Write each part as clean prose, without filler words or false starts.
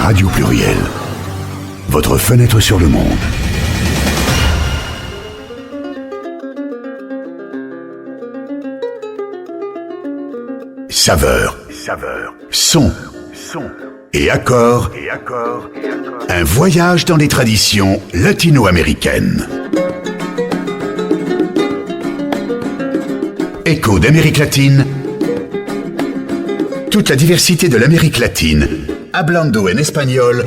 Radio Pluriel, votre fenêtre sur le monde. Saveurs, sons et accords. Un voyage dans les traditions latino-américaines. Écho d'Amérique latine. Toute la diversité de l'Amérique latine, hablando en espagnol,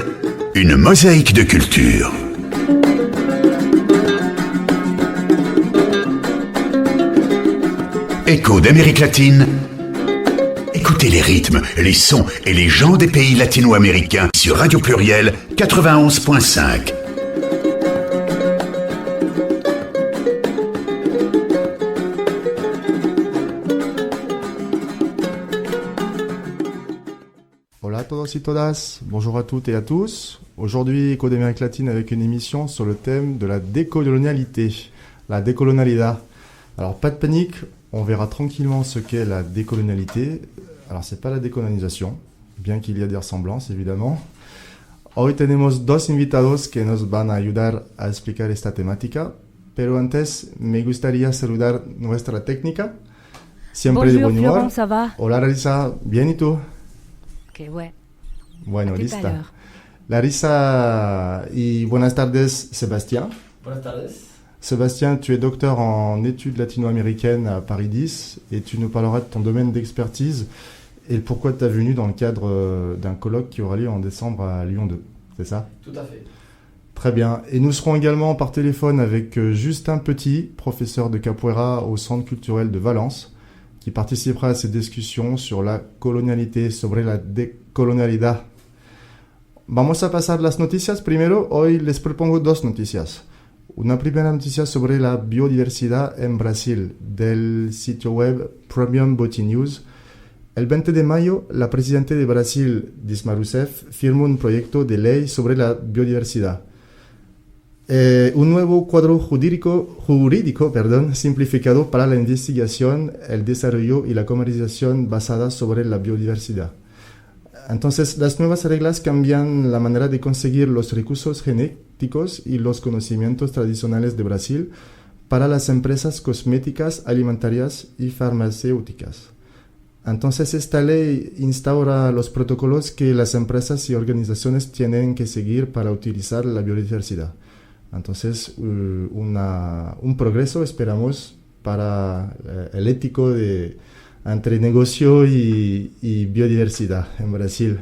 une mosaïque de culture. Écho d'Amérique latine. Écoutez les rythmes, les sons et les gens des pays latino-américains sur Radio Pluriel 91.5. Hola a todos y todas, bonjour à toutes et à tous. Aujourd'hui, Écho d'Amérique latine avec une émission sur le thème de la décolonialité, la décolonialidad. Alors pas de panique, on verra tranquillement ce qu'est la décolonialité. Alors c'est pas la décolonisation, bien qu'il y ait des ressemblances évidemment. Hoy tenemos dos invitados que nos van a ayudar a explicar esta temática, pero antes me gustaría saludar nuestra técnica, siempre Bonjour, de buen humor. Florent, ça va? Hola Larissa, bien y tú? Ok, ouais. Bueno, À tout à lista. l'heure. Larissa y buenas tardes, Sébastien. Buenas tardes. Sébastien, tu es docteur en études latino-américaines à Paris 10 et tu nous parleras de ton domaine d'expertise et le pourquoi de ta venue dans le cadre d'un colloque qui aura lieu en décembre à Lyon 2. C'est ça? Tout à fait. Très bien. Et nous serons également par téléphone avec Justin Petit, professeur de capoeira au Centre culturel de Valence, qui participera à ces discussions sur la colonialité, sobre la decolonialidad. Vamos a pasar las noticias. Primero, hoy les propongo dos noticias. Una primera noticia sobre la biodiversidad en Brasil, del sitio web Premium Boti News. El 20 de mayo, la presidenta de Brasil, Dilma Rousseff, firmó un proyecto de ley sobre la biodiversidad. Un nuevo cuadro jurídico, simplificado para la investigación, el desarrollo y la comercialización basada sobre la biodiversidad. Entonces, las nuevas reglas cambian la manera de conseguir los recursos genéticos y los conocimientos tradicionales de Brasil para las empresas cosméticas, alimentarias y farmacéuticas. Entonces, esta ley instaura los protocolos que las empresas y organizaciones tienen que seguir para utilizar la biodiversidad. Entonces, un progreso, esperamos, para el ético entre negocio y biodiversidad en Brasil.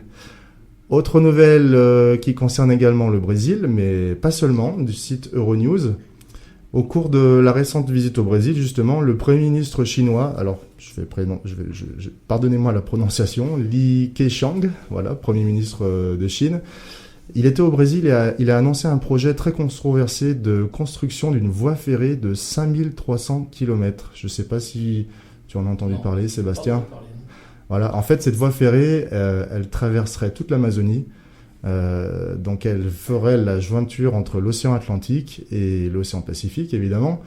Autre nouvelle qui concerne également le Brésil, mais pas seulement, du site Euronews. Au cours de la récente visite au Brésil, justement, le Premier ministre chinois, alors pardonnez-moi la prononciation, Li Keqiang, voilà, Premier ministre de Chine, il était au Brésil et il a annoncé un projet très controversé de construction d'une voie ferrée de 5300 km. Je ne sais pas si tu en as entendu parler, Sébastien. Voilà, en fait, cette voie ferrée, elle traverserait toute l'Amazonie. Donc, elle ferait la jointure entre l'océan Atlantique et l'océan Pacifique, évidemment.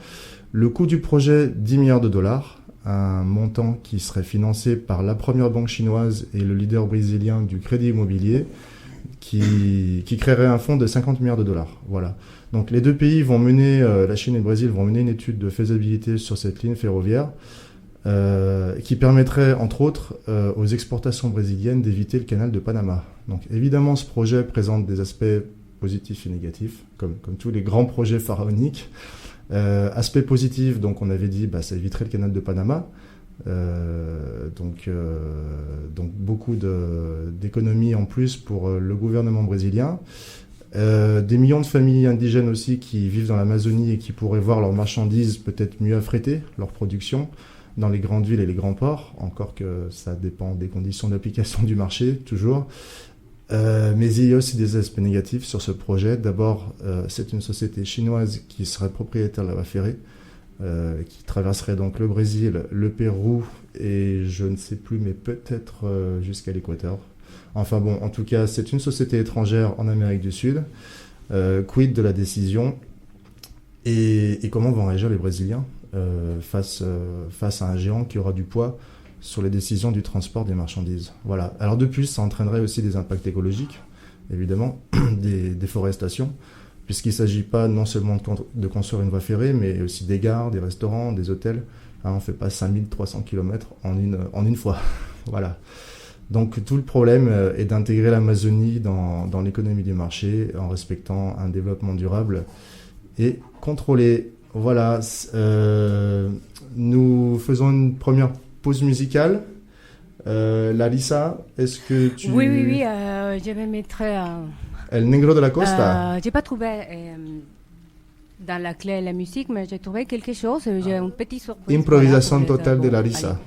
Le coût du projet, 10 milliards de dollars, un montant qui serait financé par la première banque chinoise et le leader brésilien du crédit immobilier, qui créerait un fonds de 50 milliards de dollars. Voilà. Donc, les deux pays vont mener, la Chine et le Brésil vont mener une étude de faisabilité sur cette ligne ferroviaire qui permettrait, entre autres, aux exportations brésiliennes d'éviter le canal de Panama. Donc, évidemment, ce projet présente des aspects positifs et négatifs, comme tous les grands projets pharaoniques. Aspect positif, donc on avait dit, ça éviterait le canal de Panama. Donc beaucoup d'économies en plus pour le gouvernement brésilien. Des millions de familles indigènes aussi qui vivent dans l'Amazonie et qui pourraient voir leurs marchandises peut-être mieux affrétées, leur production, dans les grandes villes et les grands ports, encore que ça dépend des conditions d'application du marché, toujours. Mais il y a aussi des aspects négatifs sur ce projet. D'abord, c'est une société chinoise qui serait propriétaire de la voie ferrée, qui traverserait donc le Brésil, le Pérou et je ne sais plus, mais peut-être jusqu'à l'Équateur. Enfin bon, en tout cas, c'est une société étrangère en Amérique du Sud. Quid de la décision et comment vont réagir les Brésiliens face à un géant qui aura du poids sur les décisions du transport des marchandises. Voilà. Alors de plus, ça entraînerait aussi des impacts écologiques, évidemment, des déforestations, puisqu'il ne s'agit pas non seulement de construire une voie ferrée, mais aussi des gares, des restaurants, des hôtels. On ne fait pas 5300 km en une fois. Voilà. Donc tout le problème est d'intégrer l'Amazonie dans l'économie du marché en respectant un développement durable et contrôlé. Voilà. Nous faisons une première pause musicale. Larissa, est-ce que tu... Oui, je vais mettre... El Negro de la Costa. J'ai pas trouvé dans la clé la musique, mais j'ai trouvé quelque chose. J'ai une petite surprise. Improvisation totale de Larissa.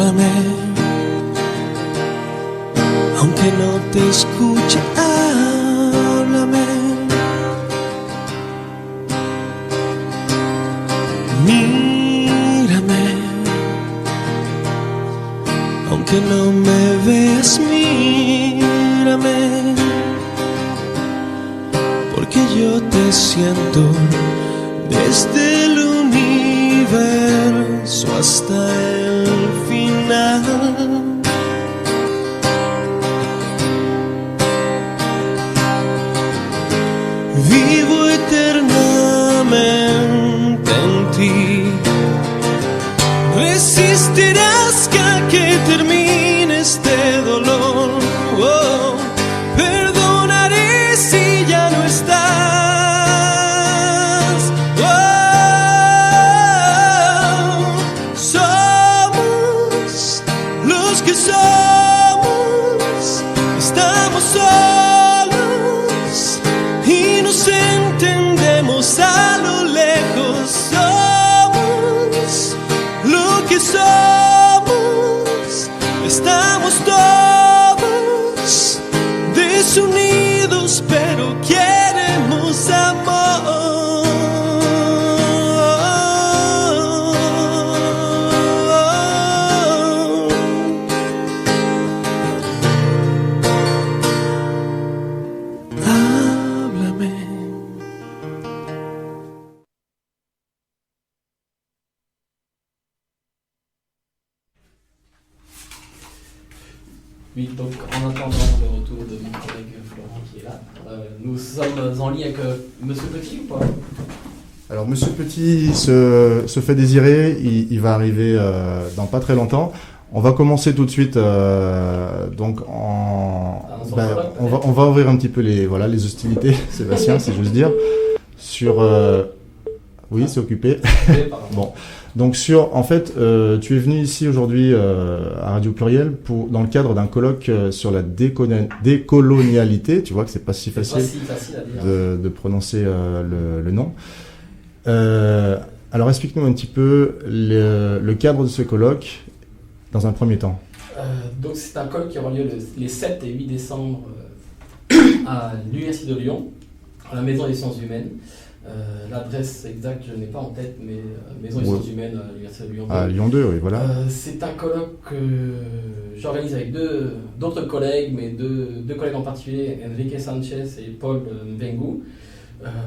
Allez. Aunque no te escuche, háblame. Mírame. Aunque no me veas, mírame. Porque yo te siento desde el universo hasta el final. Vivo eternamente en ti. Resistirás que termine este dolor. Oh, perdonaré si ya no estás. Oh, somos los que somos. Estamos solos y nos entendemos a lo lejos. Somos lo que somos. Estamos todos desunidos, pero queremos amor. Háblame. Oui, donc en attendant le retour de mon collègue Florent qui est là, nous sommes en ligne avec Monsieur Petit ou pas? Alors Monsieur Petit se fait désirer, il va arriver dans pas très longtemps. On va commencer tout de suite donc on va ouvrir un petit peu les hostilités, Sébastien, si j'ose dire, sur oui, c'est occupé. Bon. Donc en fait, tu es venu ici aujourd'hui à Radio Pluriel dans le cadre d'un colloque sur la décolonialité. Tu vois que c'est pas si facile, à dire. de prononcer le nom. Alors explique-nous un petit peu le cadre de ce colloque dans un premier temps. Donc c'est un colloque qui aura lieu les 7 et 8 décembre à l'Université de Lyon, à la Maison des Sciences Humaines. L'adresse exacte, je n'ai pas en tête, mais Maison des Sciences Humaines à l'Université de Lyon 2. À Lyon 2, oui, voilà. C'est un colloque que j'organise avec d'autres collègues, mais deux collègues en particulier, Enrique Sanchez et Paul Mbengu.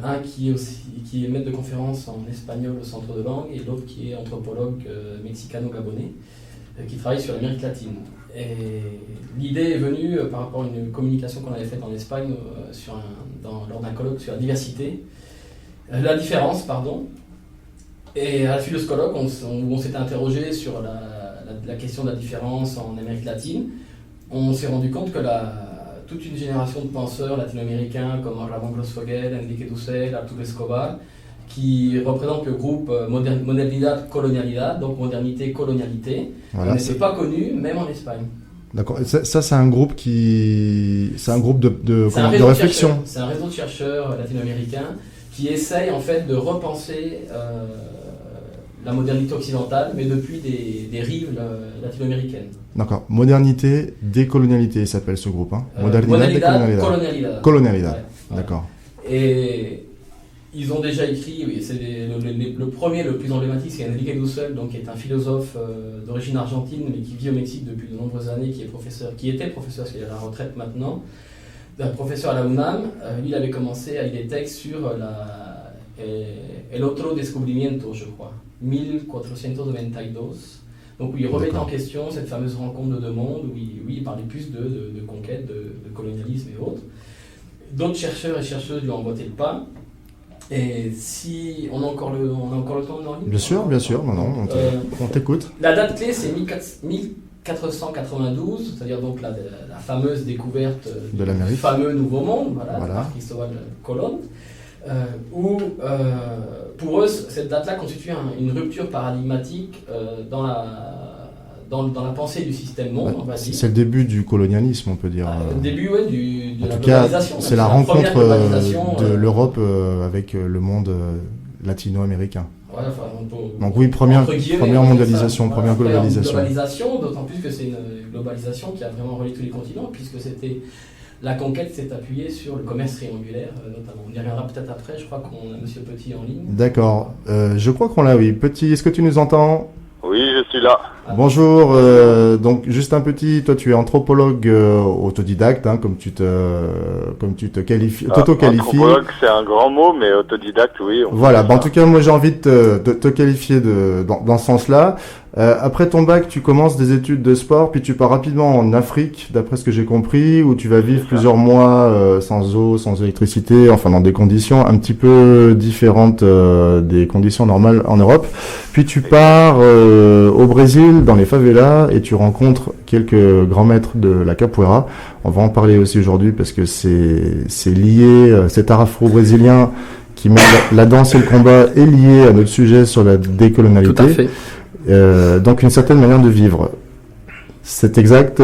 Un qui est maître de conférence en espagnol au Centre de langue, et l'autre qui est anthropologue mexicano-gabonais, qui travaille sur l'Amérique latine. Et l'idée est venue par rapport à une communication qu'on avait faite en Espagne lors d'un colloque sur la différence. Et à la suite de ce colloque, on s'était interrogé sur la question de la différence en Amérique latine. On s'est rendu compte que toute une génération de penseurs latino-américains comme Ramón Grossfogel, Enrique Dussel, Arturo Escobar, qui représentent le groupe Modernidad Colonialidad, donc modernité colonialité, voilà, n'étaient pas connus, même en Espagne. D'accord. Ça c'est un groupe de réflexion. C'est un réseau de chercheurs latino-américains qui essayent en fait de repenser la modernité occidentale, mais depuis des rives latino-américaines. D'accord. Modernité, décolonialité, s'appelle ce groupe. Hein. Modernidad Colonialidad. Ouais. D'accord. Et ils ont déjà écrit, oui, c'est le premier, le plus emblématique, c'est Enrique Dussel, donc qui est un philosophe d'origine argentine, mais qui vit au Mexique depuis de nombreuses années, qui était professeur, parce qu'il est à la retraite maintenant, d'un professeur à la UNAM. Lui, il avait commencé à écrire des textes sur El Otro Descubrimiento, je crois, 1492. Donc, où il remettait en question cette fameuse rencontre de deux mondes, où il parlait plus de conquête, de colonialisme et autres. D'autres chercheurs et chercheuses lui ont emboîté le pas. Et si on a encore le temps de l'envie. Bien sûr, non, on t'écoute. La date clé, c'est 1492, c'est-à-dire donc la fameuse découverte de l'Amérique, du fameux Nouveau Monde, par Cristóbal Colón, où pour eux, cette date-là constitue une rupture paradigmatique dans la pensée du système monde, on va dire. C'est le début du colonialisme, on peut dire. Le début, oui, de la globalisation. C'est la rencontre de l'Europe avec le monde latino-américain. Voilà, donc oui, première mondialisation, première globalisation. D'autant plus que c'est une globalisation qui a vraiment relié tous les continents, puisque la conquête s'est appuyée sur le commerce triangulaire, notamment. On y reviendra peut-être après, je crois qu'on a M. Petit en ligne. D'accord, je crois qu'on l'a, oui. Petit, est-ce que tu nous entends ? Oui, je suis là. Bonjour, donc juste un petit, toi tu es anthropologue autodidacte, hein, comme tu te qualifies, t'auto-qualifies. Anthropologue, c'est un grand mot, mais autodidacte, oui. Voilà, en tout cas, moi j'ai envie de te qualifier dans ce sens-là. Après ton bac, tu commences des études de sport, puis tu pars rapidement en Afrique, d'après ce que j'ai compris, où tu vas vivre plusieurs mois sans eau, sans électricité, enfin dans des conditions un petit peu différentes des conditions normales en Europe. Puis tu pars au Brésil, dans les favelas, et tu rencontres quelques grands maîtres de la capoeira. On va en parler aussi aujourd'hui parce que c'est lié, cet art afro-brésilien qui met la danse et le combat est lié à notre sujet sur la décolonialité. Tout à fait. Donc une certaine manière de vivre. C'est exact,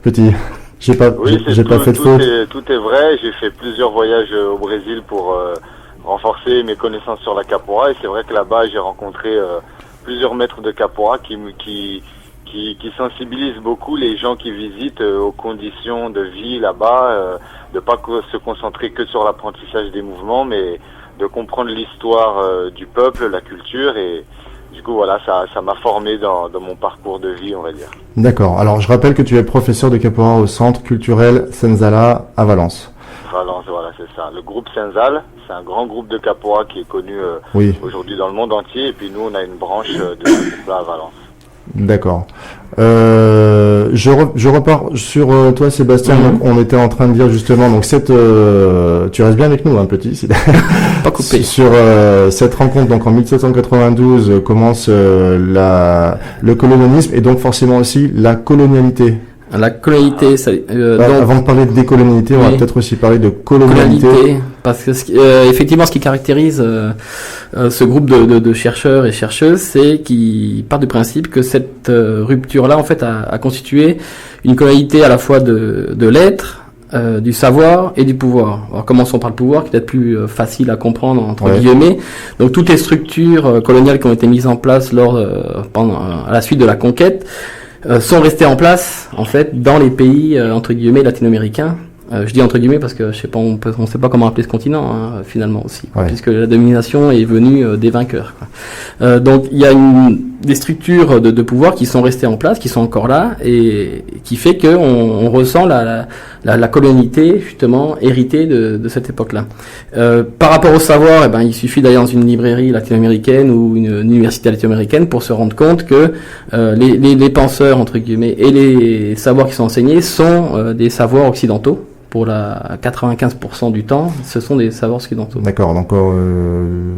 Petit. J'ai pas fait de faute. Tout est vrai. J'ai fait plusieurs voyages au Brésil pour renforcer mes connaissances sur la capoeira, et c'est vrai que là-bas j'ai rencontré plusieurs maîtres de capoeira qui sensibilisent beaucoup les gens qui visitent aux conditions de vie là-bas, de pas se concentrer que sur l'apprentissage des mouvements, mais de comprendre l'histoire du peuple, la culture, et du coup voilà, ça m'a formé dans mon parcours de vie, on va dire. D'accord. Alors je rappelle que tu es professeur de capoeira au Centre culturel Senzala à Valence. Valence, voilà, c'est ça. Le groupe Senzal, c'est un grand groupe de capoeira qui est connu aujourd'hui dans le monde entier, et puis nous on a une branche de ce groupe-là à Valence. D'accord. Je repars sur toi, Sébastien. Donc, on était en train de dire justement, donc tu restes bien avec nous, Petit. Pas coupé. Sur cette rencontre, donc en 1792 commence le colonialisme et donc forcément aussi la colonialité. La colonialité, avant de parler de décolonialité, on va peut-être aussi parler de colonialité. Parce que effectivement, ce qui caractérise ce groupe de chercheurs et chercheuses, c'est qu'ils partent du principe que cette rupture-là, en fait, a constitué une colonialité à la fois de l'être, du savoir et du pouvoir. Alors commençons par le pouvoir, qui est peut-être plus facile à comprendre entre guillemets. Donc toutes les structures coloniales qui ont été mises en place à la suite de la conquête sont restés en place, en fait, dans les pays, entre guillemets, latino-américains. Je dis entre guillemets parce que, je sais pas, on sait pas comment appeler ce continent, hein, finalement aussi. Puisque la domination est venue des vainqueurs, quoi. Donc, il y a des structures de pouvoir qui sont restées en place, qui sont encore là, et qui fait que on ressent la colonialité, justement, héritée de cette époque-là. Par rapport au savoir, il suffit d'aller dans une librairie latino-américaine ou une université latino-américaine pour se rendre compte que les penseurs, entre guillemets, et les savoirs qui sont enseignés sont des savoirs occidentaux. Pour 95% du temps, ce sont des savoirs occidentaux. D'accord, donc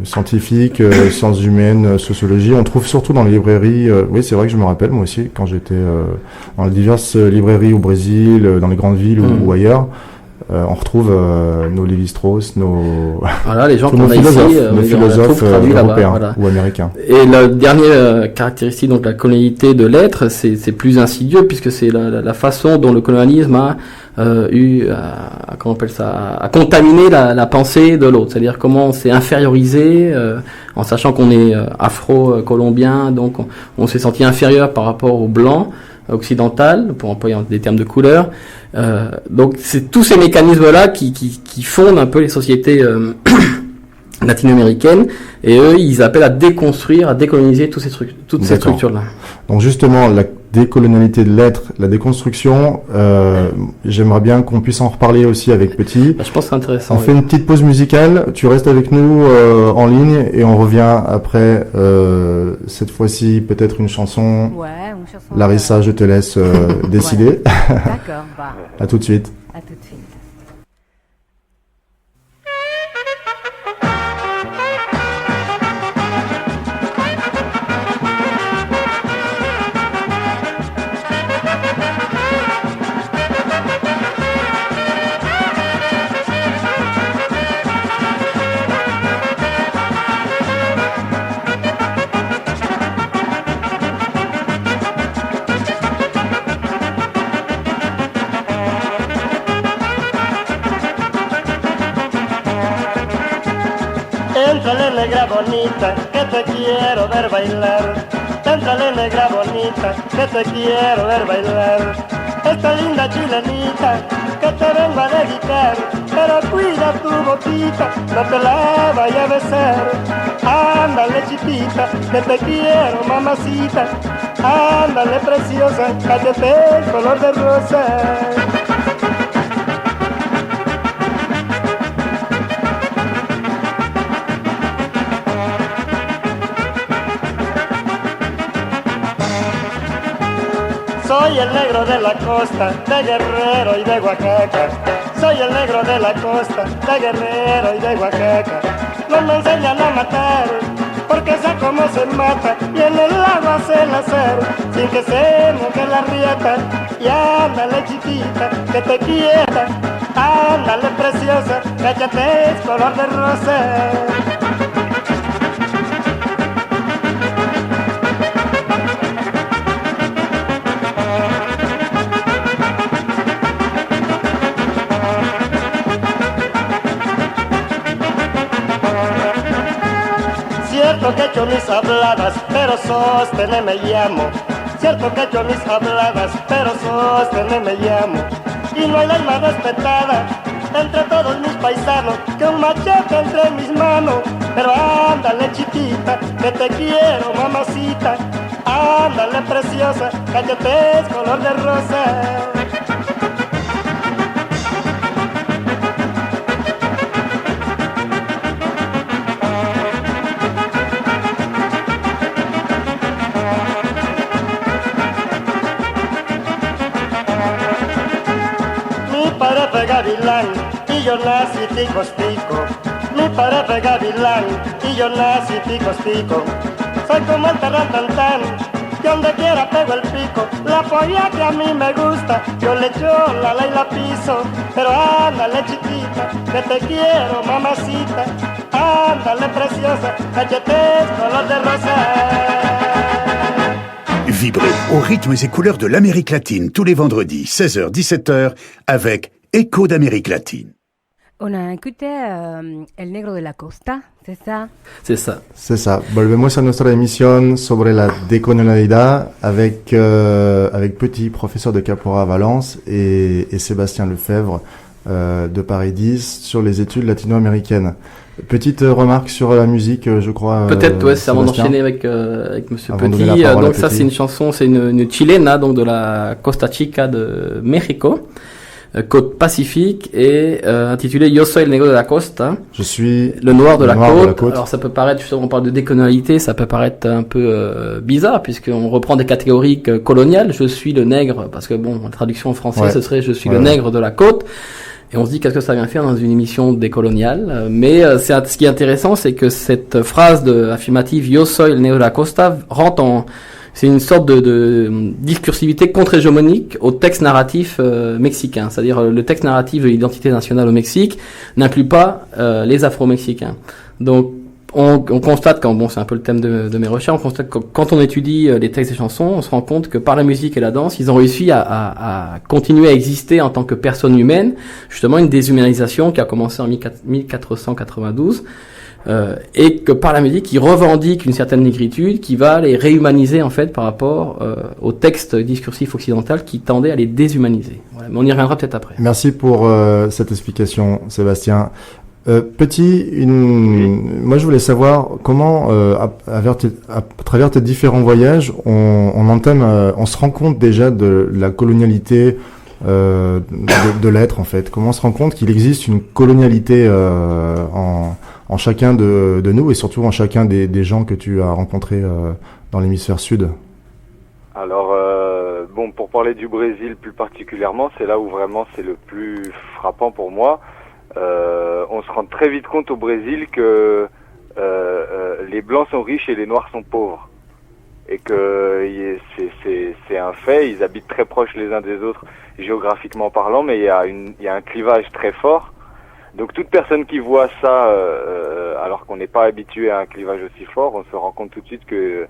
scientifique, sciences humaines, sociologie, on trouve surtout dans les librairies, oui c'est vrai que je me rappelle moi aussi, quand j'étais dans les diverses librairies au Brésil, dans les grandes villes ou ailleurs, on retrouve nos Lévi-Strauss, voilà, les gens nos philosophes européens voilà. Ou américains. Et la dernière caractéristique, donc la colonialité de l'être, c'est plus insidieux puisque c'est la façon dont le colonialisme a comment on appelle ça, à contaminer la pensée de l'autre, c'est-à-dire comment on s'est infériorisé en sachant qu'on est afro-colombien, donc on s'est senti inférieur par rapport aux blancs occidental, pour employer des termes de couleur. Donc c'est tous ces mécanismes-là qui fondent un peu les sociétés latino-américaines, et eux ils appellent à déconstruire, à décoloniser toutes ces structures-là. Donc justement, décolonialité de l'être, la déconstruction. J'aimerais bien qu'on puisse en reparler aussi avec Petit. Je pense que c'est intéressant. On fait une petite pause musicale, tu restes avec nous en ligne et on revient après, cette fois-ci peut-être une chanson. Ouais, une chanson. Larissa, je te laisse décider. D'accord, bah, À tout de suite. à tout de suite. Éntrale negra bonita, que te quiero ver bailar. Éntrale negra bonita, que te quiero ver bailar. Esta linda chilenita, que te vengo a dedicar. Pero cuida tu boquita, no te la vaya a besar. Ándale chiquita, que te quiero mamacita. Ándale preciosa, cállate color de rosa. Soy el negro de la costa, de Guerrero y de Oaxaca. Soy el negro de la costa, de Guerrero y de Oaxaca. No me enseñan a matar, porque sé cómo se mata. Y en el agua sé nacer, sin que se moje la rieta. Y ándale chiquita, que te quiera. Ándale preciosa, cállate, es color de rosa. Cierto que he hecho mis habladas, pero Sóstenes me llamo. Cierto que he hecho mis habladas, pero Sóstenes me llamo. Y no hay ley más respetada entre todos mis paisanos que un machete entre mis manos. Pero ándale chiquita, que te quiero mamacita. Ándale preciosa, cállate, es color de rosa. Gavilán y yo nací tico. Mi padre fue gavilán y yo nací tico. Soy como el tarantantán, que donde quiera pego el pico. La polla que a mí me gusta, yo le echo la ley y la piso. Pero ándale chiquita, que te quiero mamacita. Ándale preciosa, cállate, color de rosa. Vibrez aux rythmes et couleurs de l'Amérique latine tous les vendredis, 16h-17h, avec Écho d'Amérique latine. On a écouté El Negro de la Costa, c'est ça? C'est ça. C'est ça. Volvemos a nuestra emisión sobre la decolonialidad avec Petit, professeur de capoeira à Valence, et Sébastien Lefebvre de Paris 10 sur les études latino-américaines. Petite remarque sur la musique, je crois. Peut-être, ouais, c'est avant d'enchaîner avec Monsieur Petit. Donc ça, c'est une chanson, c'est une chilena, donc de la Costa Chica de Mexico, côte pacifique, et intitulée Yo soy el negro de la costa. Je suis le noir de la côte. Alors ça peut paraître, justement, on parle de décolonialité, ça peut paraître un peu bizarre, puisqu'on reprend des catégories coloniales. Je suis le nègre, parce que bon, la traduction en français, ce serait je suis le nègre de la côte. Et on se dit qu'est-ce que ça vient faire dans une émission décoloniale. Mais ce qui est intéressant, c'est que cette phrase affirmative Yo soy el negro de la costa rentre c'est une sorte de discursivité contre-hégémonique au texte narratif mexicain. C'est-à-dire le texte narratif de l'identité nationale au Mexique n'inclut pas les Afro-Mexicains. Donc on constate, c'est un peu le thème de mes recherches, on constate que quand on étudie les textes des chansons, on se rend compte que par la musique et la danse, ils ont réussi à continuer à exister en tant que personnes humaines, justement une déshumanisation qui a commencé en 1492, et que par la musique, ils revendiquent une certaine négritude qui va les réhumaniser en fait par rapport au texte discursif occidental qui tendait à les déshumaniser. Voilà, mais on y reviendra peut-être après. Merci pour cette explication, Sébastien. Moi je voulais savoir comment, à travers tes différents voyages, on se rend compte déjà de la colonialité de l'être en fait. Comment on se rend compte qu'il existe une colonialité en chacun de nous et surtout en chacun des gens que tu as rencontrés dans l'hémisphère sud. Alors, pour parler du Brésil plus particulièrement, c'est là où vraiment c'est le plus frappant pour moi. On se rend très vite compte au Brésil que les Blancs sont riches et les Noirs sont pauvres. Et que c'est un fait, ils habitent très proches les uns des autres géographiquement parlant, mais il y a un clivage très fort. Donc toute personne qui voit ça, alors qu'on n'est pas habitué à un clivage aussi fort, on se rend compte tout de suite que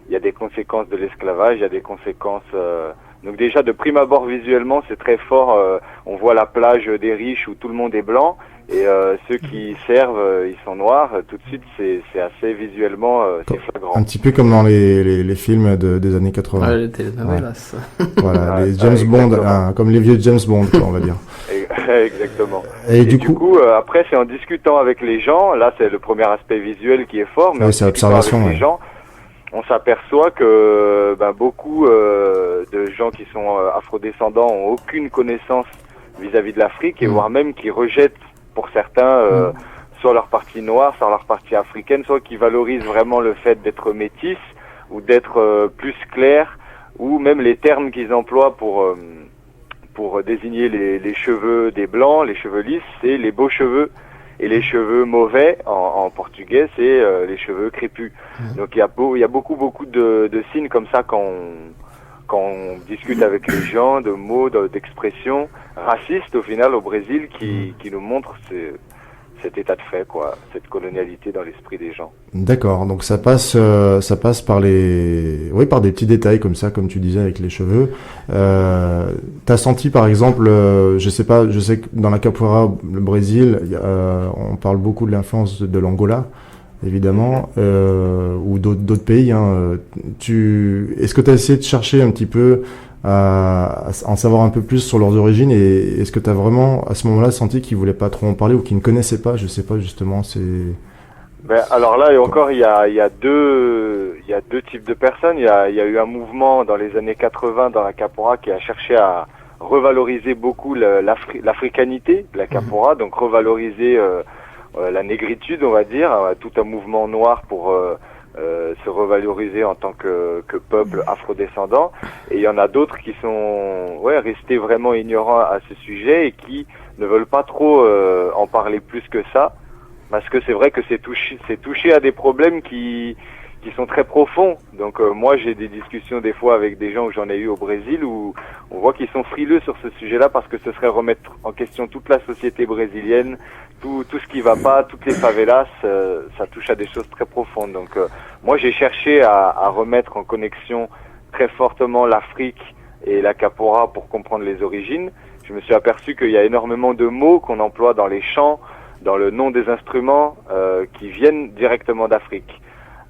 il y a des conséquences de l'esclavage, il y a des conséquences... Donc déjà, de prime abord, visuellement, c'est très fort. On voit la plage des riches où tout le monde est blanc, et ceux qui servent, ils sont noirs. Tout de suite, c'est assez visuellement, c'est flagrant. Un petit peu comme dans les films des années 80. Ouais, les telenovelas. Voilà, les James Bond, comme les vieux James Bond, quoi, on va dire. Exactement. Et du coup, après, c'est en discutant avec les gens. Là, c'est le premier aspect visuel qui est fort, mais c'est l'observation. Avec les gens, on s'aperçoit que beaucoup de gens qui sont afrodescendants ont aucune connaissance vis-à-vis de l'Afrique, et voire même qui rejettent, pour certains, soit leur partie noire, soit leur partie africaine, soit qui valorisent vraiment le fait d'être métis ou d'être plus clair, ou même les termes qu'ils emploient pour désigner les cheveux des blancs, les cheveux lisses, c'est les beaux cheveux. Et les cheveux mauvais, en portugais, c'est les cheveux crépus. Donc il y a beaucoup de signes comme ça quand on discute avec les gens, de mots, d'expressions racistes au final au Brésil qui nous montrent cet état de fait, quoi, cette colonialité dans l'esprit des gens. D'accord, donc ça passe par des petits détails comme ça, comme tu disais avec les cheveux. T'as senti par exemple, je sais que dans la capoeira, le Brésil, on parle beaucoup de l'influence de l'Angola, évidemment, ou d'autres pays. Est-ce que tu as essayé de chercher un petit peu à en savoir un peu plus sur leurs origines, et est-ce que tu as vraiment à ce moment-là senti qu'ils voulaient pas trop en parler ou qu'ils ne connaissaient pas? Je sais pas justement. Alors là et encore, il y a deux types de personnes. Il y a eu un mouvement dans les années 80 dans la capoeira qui a cherché à revaloriser beaucoup l'africanité de la capoeira, donc revaloriser la négritude, on va dire, tout un mouvement noir pour se revaloriser en tant que peuple afrodescendant. Et il y en a d'autres qui sont restés vraiment ignorants à ce sujet et qui ne veulent pas trop en parler plus que ça, parce que c'est vrai que c'est touché à des problèmes qui sont très profonds. Donc moi j'ai des discussions des fois avec des gens où j'en ai eu au Brésil où on voit qu'ils sont frileux sur ce sujet-là, parce que ce serait remettre en question toute la société brésilienne, tout ce qui va pas, toutes les favelas, ça touche à des choses très profondes. Donc moi j'ai cherché à remettre en connexion très fortement l'Afrique et la capoeira pour comprendre les origines. Je me suis aperçu qu'il y a énormément de mots qu'on emploie dans les chants, dans le nom des instruments, qui viennent directement d'Afrique.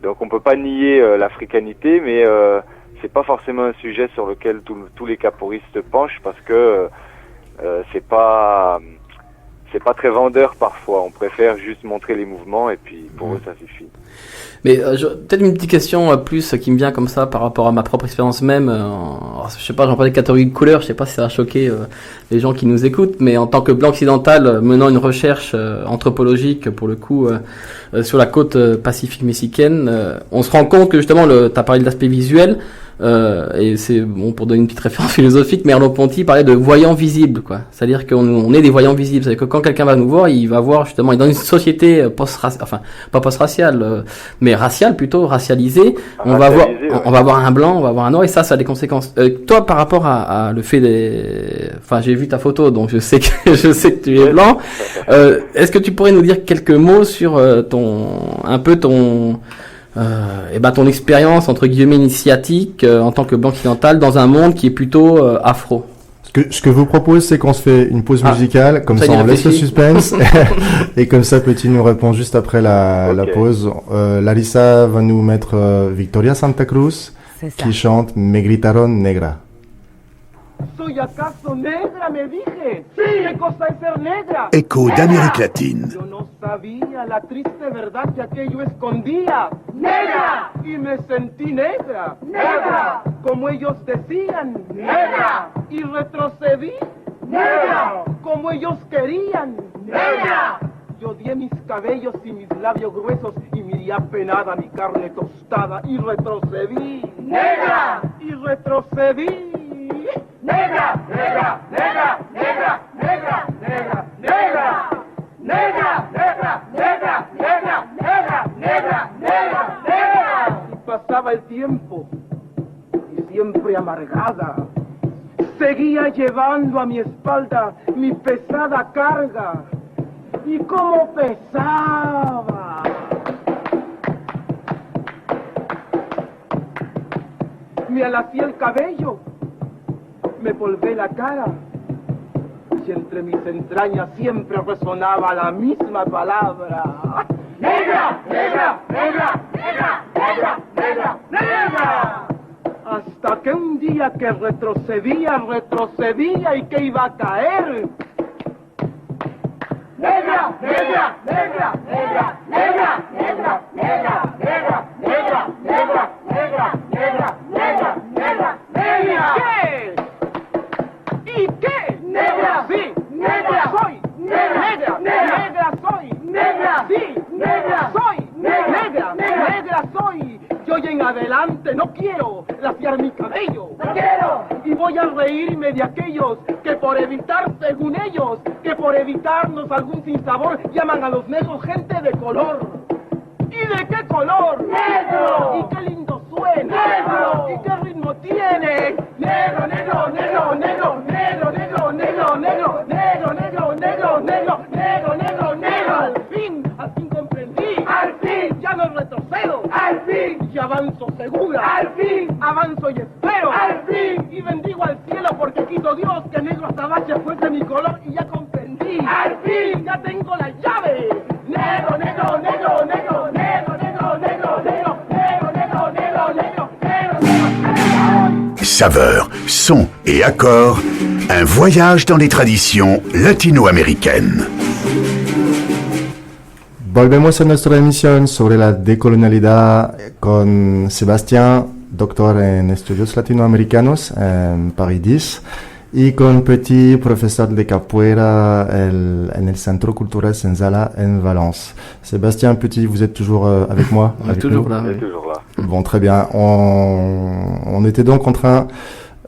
Donc on peut pas nier l'africanité, mais c'est pas forcément un sujet sur lequel tous les capoeiristes penchent, parce que c'est pas très vendeur parfois. On préfère juste montrer les mouvements et puis pour eux ça suffit. Mais peut-être une petite question plus qui me vient comme ça par rapport à ma propre expérience même. Je sais pas, j'en parlais de catégorie de couleurs, je sais pas si ça va choquer les gens qui nous écoutent, mais en tant que blanc occidental menant une recherche anthropologique pour le coup sur la côte pacifique mexicaine, on se rend compte que justement t'as parlé de l'aspect visuel. Et c'est bon pour donner une petite référence philosophique, Merleau-Ponty parlait de voyants visibles, quoi. C'est-à-dire qu'on est des voyants visibles. C'est-à-dire que quand quelqu'un va nous voir, il va voir justement, dans une société pas post-raciale, mais raciale plutôt, racialisée. On va voir un blanc, on va voir un noir, et ça a des conséquences. Toi, par rapport à le fait j'ai vu ta photo, donc je sais que tu es blanc. Est-ce que tu pourrais nous dire quelques mots sur ton expérience entre guillemets initiatique en tant que blanc occidental dans un monde qui est plutôt afro? Ce que je vous propose, c'est qu'on se fait une pause musicale, comme ça on laisse le suspense, et comme ça Petit nous répond juste après la pause. Larissa va nous mettre Victoria Santa Cruz qui chante Me gritaron negra. ¿Soy acaso negra, me dije? Sí. ¿Qué cosa es ser negra? Écho d'Amérique latine. Yo no sabía la triste verdad que aquello escondía. ¡Negra! Y me sentí negra. ¡Negra! Como ellos decían. ¡Negra! Y retrocedí. ¡Negra! Como ellos querían. ¡Negra! Yo odié mis cabellos y mis labios gruesos y miré apenada mi carne tostada y retrocedí. ¡Negra! Y retrocedí. ¡Negra! ¡Negra! ¡Negra! ¡Negra! ¡Negra! ¡Negra! ¡Negra! ¡Negra! ¡Negra! ¡Negra! ¡Negra! ¡Negra! ¡Negra! ¡Negra! ¡Negra! Y pasaba el tiempo y siempre amargada seguía llevando a mi espalda mi pesada carga. Y cómo pesaba. Me alacé el cabello, me polvé la cara, y entre mis entrañas siempre resonaba la misma palabra. ¡Negra! ¡Negra! ¡Negra! ¡Negra! ¡Negra! ¡Negra! ¡Negra! Hasta que un día que retrocedía y que iba a caer. ¡Negra! ¡Negra! ¡Negra! ¡Negra! ¡Negra! ¡Negra! ¡Negra! ¡Negra! ¡Negra! ¡Negra! ¡Negra! ¡Negra! ¡Negra! ¡Negra! ¡Negra! ¿Qué? ¿Y qué? ¡Negra! ¡Sí! ¡Negra soy! ¡Negra! ¡Negra soy! ¡Negra! ¡Sí! ¡Negra soy! ¡Negra! ¡Negra soy! Yo y en adelante no quiero laciar mi cabello. ¡No quiero! Y voy a reírme de aquellos que por evitar, según ellos, que por evitarnos algún sinsabor, llaman a los negros gente de color. ¿Y de qué color? ¡Negro! ¿Y qué lindo suena? ¡Negro! ¿Y qué ritmo tiene? ¡Negro, negro, negro, negro, negro, negro, negro, negro, negro, negro, negro, negro, negro, negro, negro! Al fin comprendí. ¡Al fin! Ya no retrocedo. ¡Al fin! Y avanzo segura. ¡Al fin! Avanzo y espero. ¡Al fin! Y bendigo al cielo porque quiso Dios que negro azabache fuese mi color y ya comprendí. ¡Al fin! Ya tengo la llave. Negro, negro, negro, negro, negro, negro, negro, negro, negro, negro, negro, negro, negro, negro. Saveurs, sons et accords, un voyage dans les traditions latino-américaines. Volvemos a nuestra emisión sobre la decolonialidad con Sebastián, doctor en estudios latinoamericanos en Paris 10, y con Petit, professeur de capoeira en el Centro Cultural Senzala en Valence. Sébastien Petit, vous êtes toujours avec moi? On est toujours là. Bon, très bien. On était donc en train...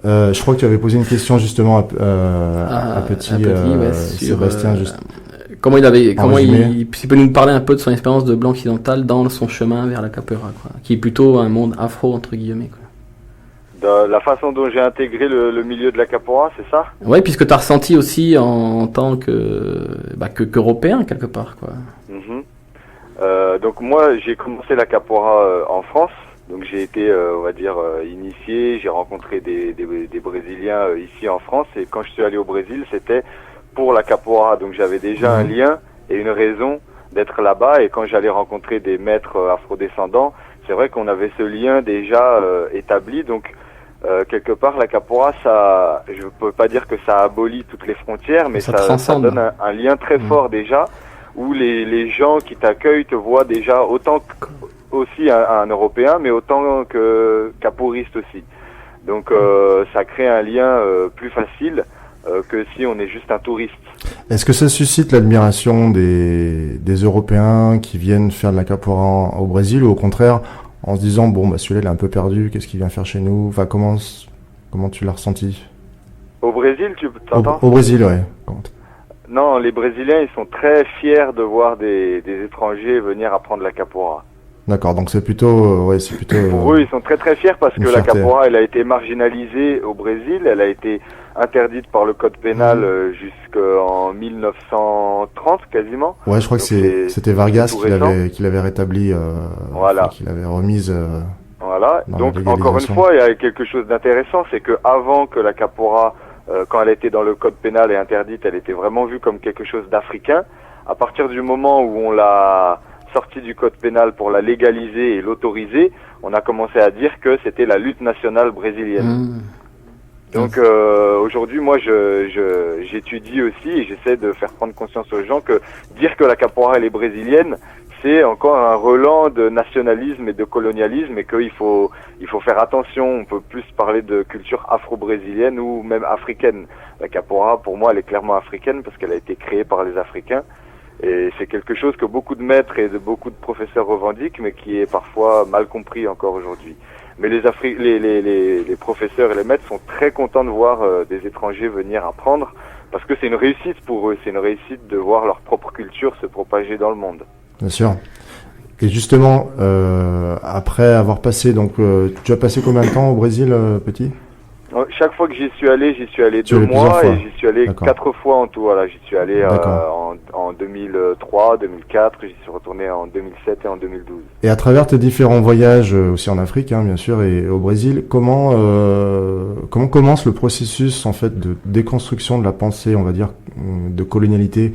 je crois que tu avais posé une question justement à Petit, ouais, Sébastien. Comment s'il peut nous parler un peu de son expérience de blanc occidental dans son chemin vers la capoeira, quoi, qui est plutôt un monde afro entre guillemets, quoi. De la façon dont j'ai intégré le milieu de la capoeira, c'est ça? Ouais, puisque tu as ressenti aussi en tant qu'Européen quelque part, quoi. Donc moi, j'ai commencé la capoeira en France. Donc j'ai été, on va dire, initié. J'ai rencontré des Brésiliens ici en France. Et quand je suis allé au Brésil, c'était pour la capoeira. Donc j'avais déjà un lien et une raison d'être là-bas. Et quand j'allais rencontrer des maîtres afrodescendants, c'est vrai qu'on avait ce lien déjà établi. Donc quelque part, la capoeira, ça, je peux pas dire que ça abolit toutes les frontières, mais ça donne un lien très fort déjà, où les gens qui t'accueillent te voient déjà autant aussi un Européen, mais autant que capoeiriste aussi. Donc ça crée un lien plus facile que si on est juste un touriste. Est-ce que ça suscite l'admiration des Européens qui viennent faire de la capoeira au Brésil, ou au contraire en se disant bon bah celui-là il est un peu perdu, qu'est-ce qu'il vient faire chez nous? Enfin comment tu l'as ressenti? Au Brésil, tu t'entends? Au Brésil, ouais. Non, les Brésiliens ils sont très fiers de voir des étrangers venir apprendre la capoeira. D'accord, donc c'est plutôt pour eux, ils sont très très fiers parce que la capoeira, elle a été marginalisée au Brésil, elle a été interdite par le code pénal jusqu'en 1930 quasiment. Ouais, je crois donc que c'était Vargas qui l'avait rétabli, voilà. Qui l'avait remise. Voilà. Donc encore une fois, il y a quelque chose d'intéressant, c'est que avant que la capoeira, quand elle était dans le code pénal et interdite, elle était vraiment vue comme quelque chose d'africain. À partir du moment où on l'a sortie du code pénal pour la légaliser et l'autoriser, on a commencé à dire que c'était la lutte nationale brésilienne. Donc aujourd'hui, moi, j'étudie aussi et j'essaie de faire prendre conscience aux gens que dire que la capoeira elle est brésilienne, c'est encore un relent de nationalisme et de colonialisme, et qu'il faut faire attention. On peut plus parler de culture afro-brésilienne ou même africaine. La capoeira, pour moi, elle est clairement africaine parce qu'elle a été créée par les Africains. Et c'est quelque chose que beaucoup de maîtres et beaucoup de professeurs revendiquent, mais qui est parfois mal compris encore aujourd'hui. Mais les professeurs et les maîtres sont très contents de voir des étrangers venir apprendre, parce que c'est une réussite pour eux. C'est une réussite de voir leur propre culture se propager dans le monde. Bien sûr. Et justement, après avoir passé, donc, tu as passé combien de temps au Brésil, petit ? Chaque fois que j'y suis allé 2 mois, et j'y suis allé 4 fois en tout. Voilà, j'y suis allé en 2003, 2004, j'y suis retourné en 2007 et en 2012. Et à travers tes différents voyages, aussi en Afrique, hein, bien sûr, et au Brésil, comment commence le processus en fait de déconstruction de la pensée, on va dire, de colonialité,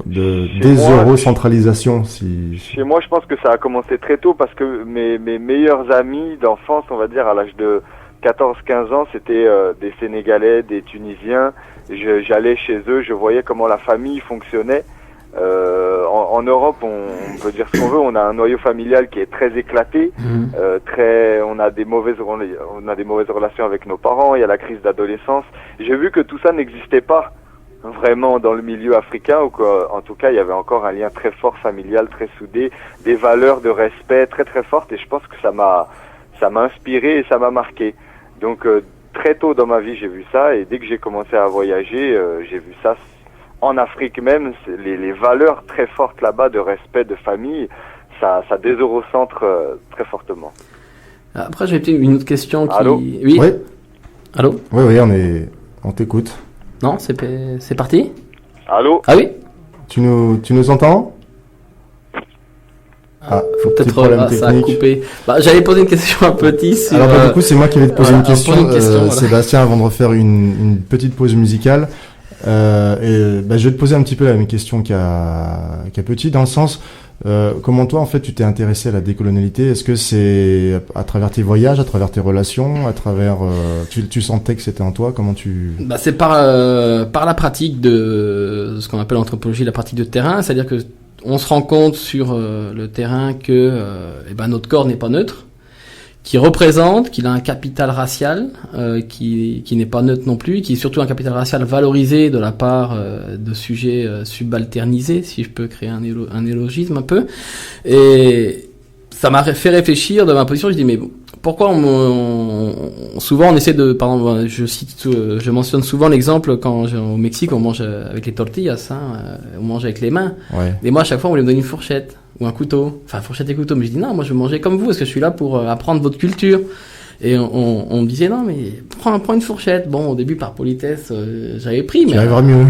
de déseurocentralisation, Chez moi, je pense que ça a commencé très tôt parce que mes meilleurs amis d'enfance, on va dire, à l'âge de 14-15 ans, c'était des Sénégalais, des Tunisiens. J'allais chez eux, je voyais comment la famille fonctionnait. En Europe, on peut dire ce qu'on veut, on a un noyau familial qui est très éclaté, on a des mauvaises relations avec nos parents, il y a la crise d'adolescence. J'ai vu que tout ça n'existait pas vraiment dans le milieu africain, ou qu'en tout cas il y avait encore un lien très fort familial, très soudé, des valeurs de respect très très fortes, et je pense que ça m'a inspiré et ça m'a marqué. Donc très tôt dans ma vie j'ai vu ça, et dès que j'ai commencé à voyager, j'ai vu ça en Afrique même, les valeurs très fortes là-bas de respect, de famille, ça déseurocentre très fortement. Après j'ai peut-être une autre question qui... Allô ? Oui. Allô ? Oui, on t'écoute. Non, c'est parti ? Allô ? Ah oui ? Tu nous entends ? Faut peut-être ça a coupé. J'avais posé une question à Petit sur... Alors du coup c'est moi qui vais te poser une question, voilà. Sébastien, avant de refaire une petite pause musicale. Je vais te poser un petit peu la même question qu'à Petit, dans le sens comment toi en fait tu t'es intéressé à la décolonialité. Est-ce que c'est à travers tes voyages, à travers tes relations, à travers tu sentais que c'était en toi? Comment tu... c'est par la pratique de ce qu'on appelle l'anthropologie, la pratique de terrain, c'est-à-dire que on se rend compte sur le terrain que notre corps n'est pas neutre, qu'il a un capital racial qui n'est pas neutre non plus, qui est surtout un capital racial valorisé de la part de sujets subalternisés, si je peux créer un néologisme un peu. Et ça m'a fait réfléchir de ma position. Je dis mais pourquoi souvent on essaie de, par exemple, je mentionne souvent l'exemple quand au Mexique on mange avec les tortillas, on mange avec les mains. Ouais. Et moi à chaque fois on voulait me donner une fourchette ou un couteau, enfin fourchette et couteau, mais je dis non, moi je veux manger comme vous, parce que je suis là pour apprendre votre culture. Et on me disait non mais prends une fourchette. Bon, au début par politesse j'avais pris, mais tu arriveras mieux.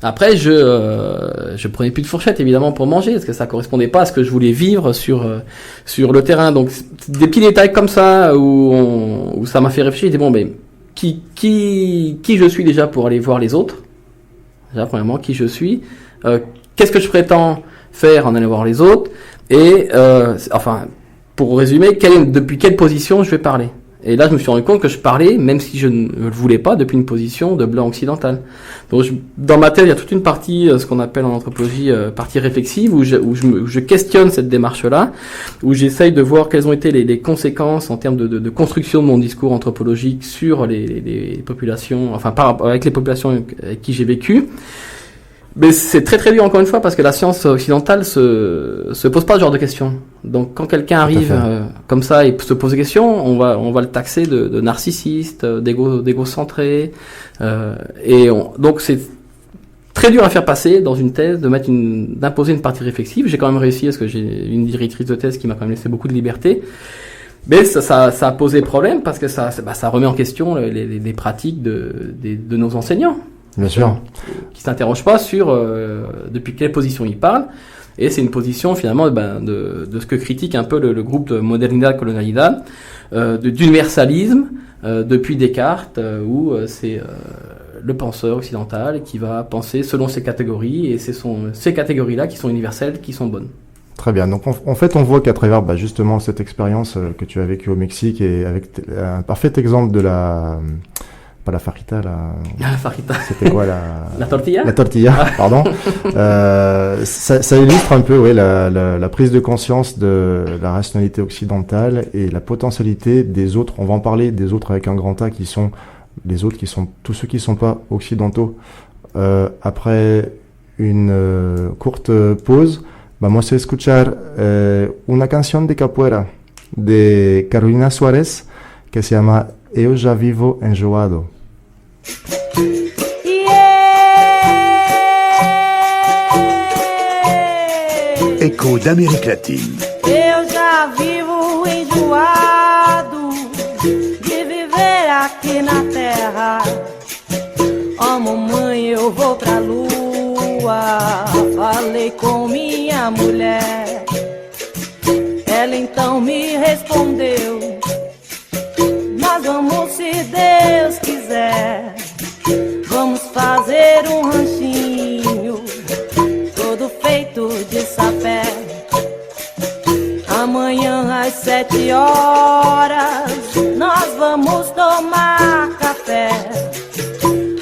Après je prenais plus de fourchette évidemment pour manger, parce que ça correspondait pas à ce que je voulais vivre sur le terrain. Donc des petits détails comme ça où ça m'a fait réfléchir. Je dis bon, mais qui je suis déjà pour aller voir les autres. Déjà premièrement qui je suis, qu'est-ce que je prétends faire en allant voir les autres, et pour résumer, depuis quelle position je vais parler. Et là, je me suis rendu compte que je parlais, même si je ne le voulais pas, depuis une position de blanc occidental. Donc, dans ma tête, il y a toute une partie, ce qu'on appelle en anthropologie, partie réflexive, où je questionne cette démarche-là, où j'essaye de voir quelles ont été les conséquences en termes de construction de mon discours anthropologique sur les populations, avec les populations avec qui j'ai vécu. Mais c'est très très dur, encore une fois, parce que la science occidentale se pose pas ce genre de questions. Donc quand quelqu'un arrive comme ça et se pose des questions, on va le taxer de narcissiste, d'égocentré, donc c'est très dur à faire passer dans une thèse, d'imposer une partie réflexive. J'ai quand même réussi, parce que j'ai une directrice de thèse qui m'a quand même laissé beaucoup de liberté. Mais ça a posé problème, parce que ça remet en question les pratiques de nos enseignants. Bien sûr. Qui s'interrogent pas sur depuis quelle position ils parlent. Et c'est une position finalement de ce que critique un peu le groupe de Modernidad Colonialidad, d'universalisme depuis Descartes, où c'est le penseur occidental qui va penser selon ses catégories, et c'est ces catégories-là qui sont universelles, qui sont bonnes. Très bien. Donc en fait, on voit qu'à travers justement cette expérience que tu as vécue au Mexique, et avec un parfait exemple de pas la fajita, La fajita. c'était quoi La tortilla. La tortilla, pardon. Ça illustre un peu, ouais, la prise de conscience de la rationalité occidentale et la potentialité des autres. On va en parler des autres avec un grand A qui sont les autres, qui sont tous ceux qui sont pas occidentaux. Après une courte pause, vamos a escuchar una canción de capoeira de Carolina Suárez que se llama Eu Já Vivo Enjoado. Écho d'Amérique latine. Eu já vivo enjoado de viver aqui na terra. Ó mamãe, eu vou pra lua. Falei com minha mulher. Ela então me respondeu: nós vamos, se Deus quiser. Vamos fazer um ranchinho todo feito de sapé. Amanhã às 7 horas nós vamos tomar café.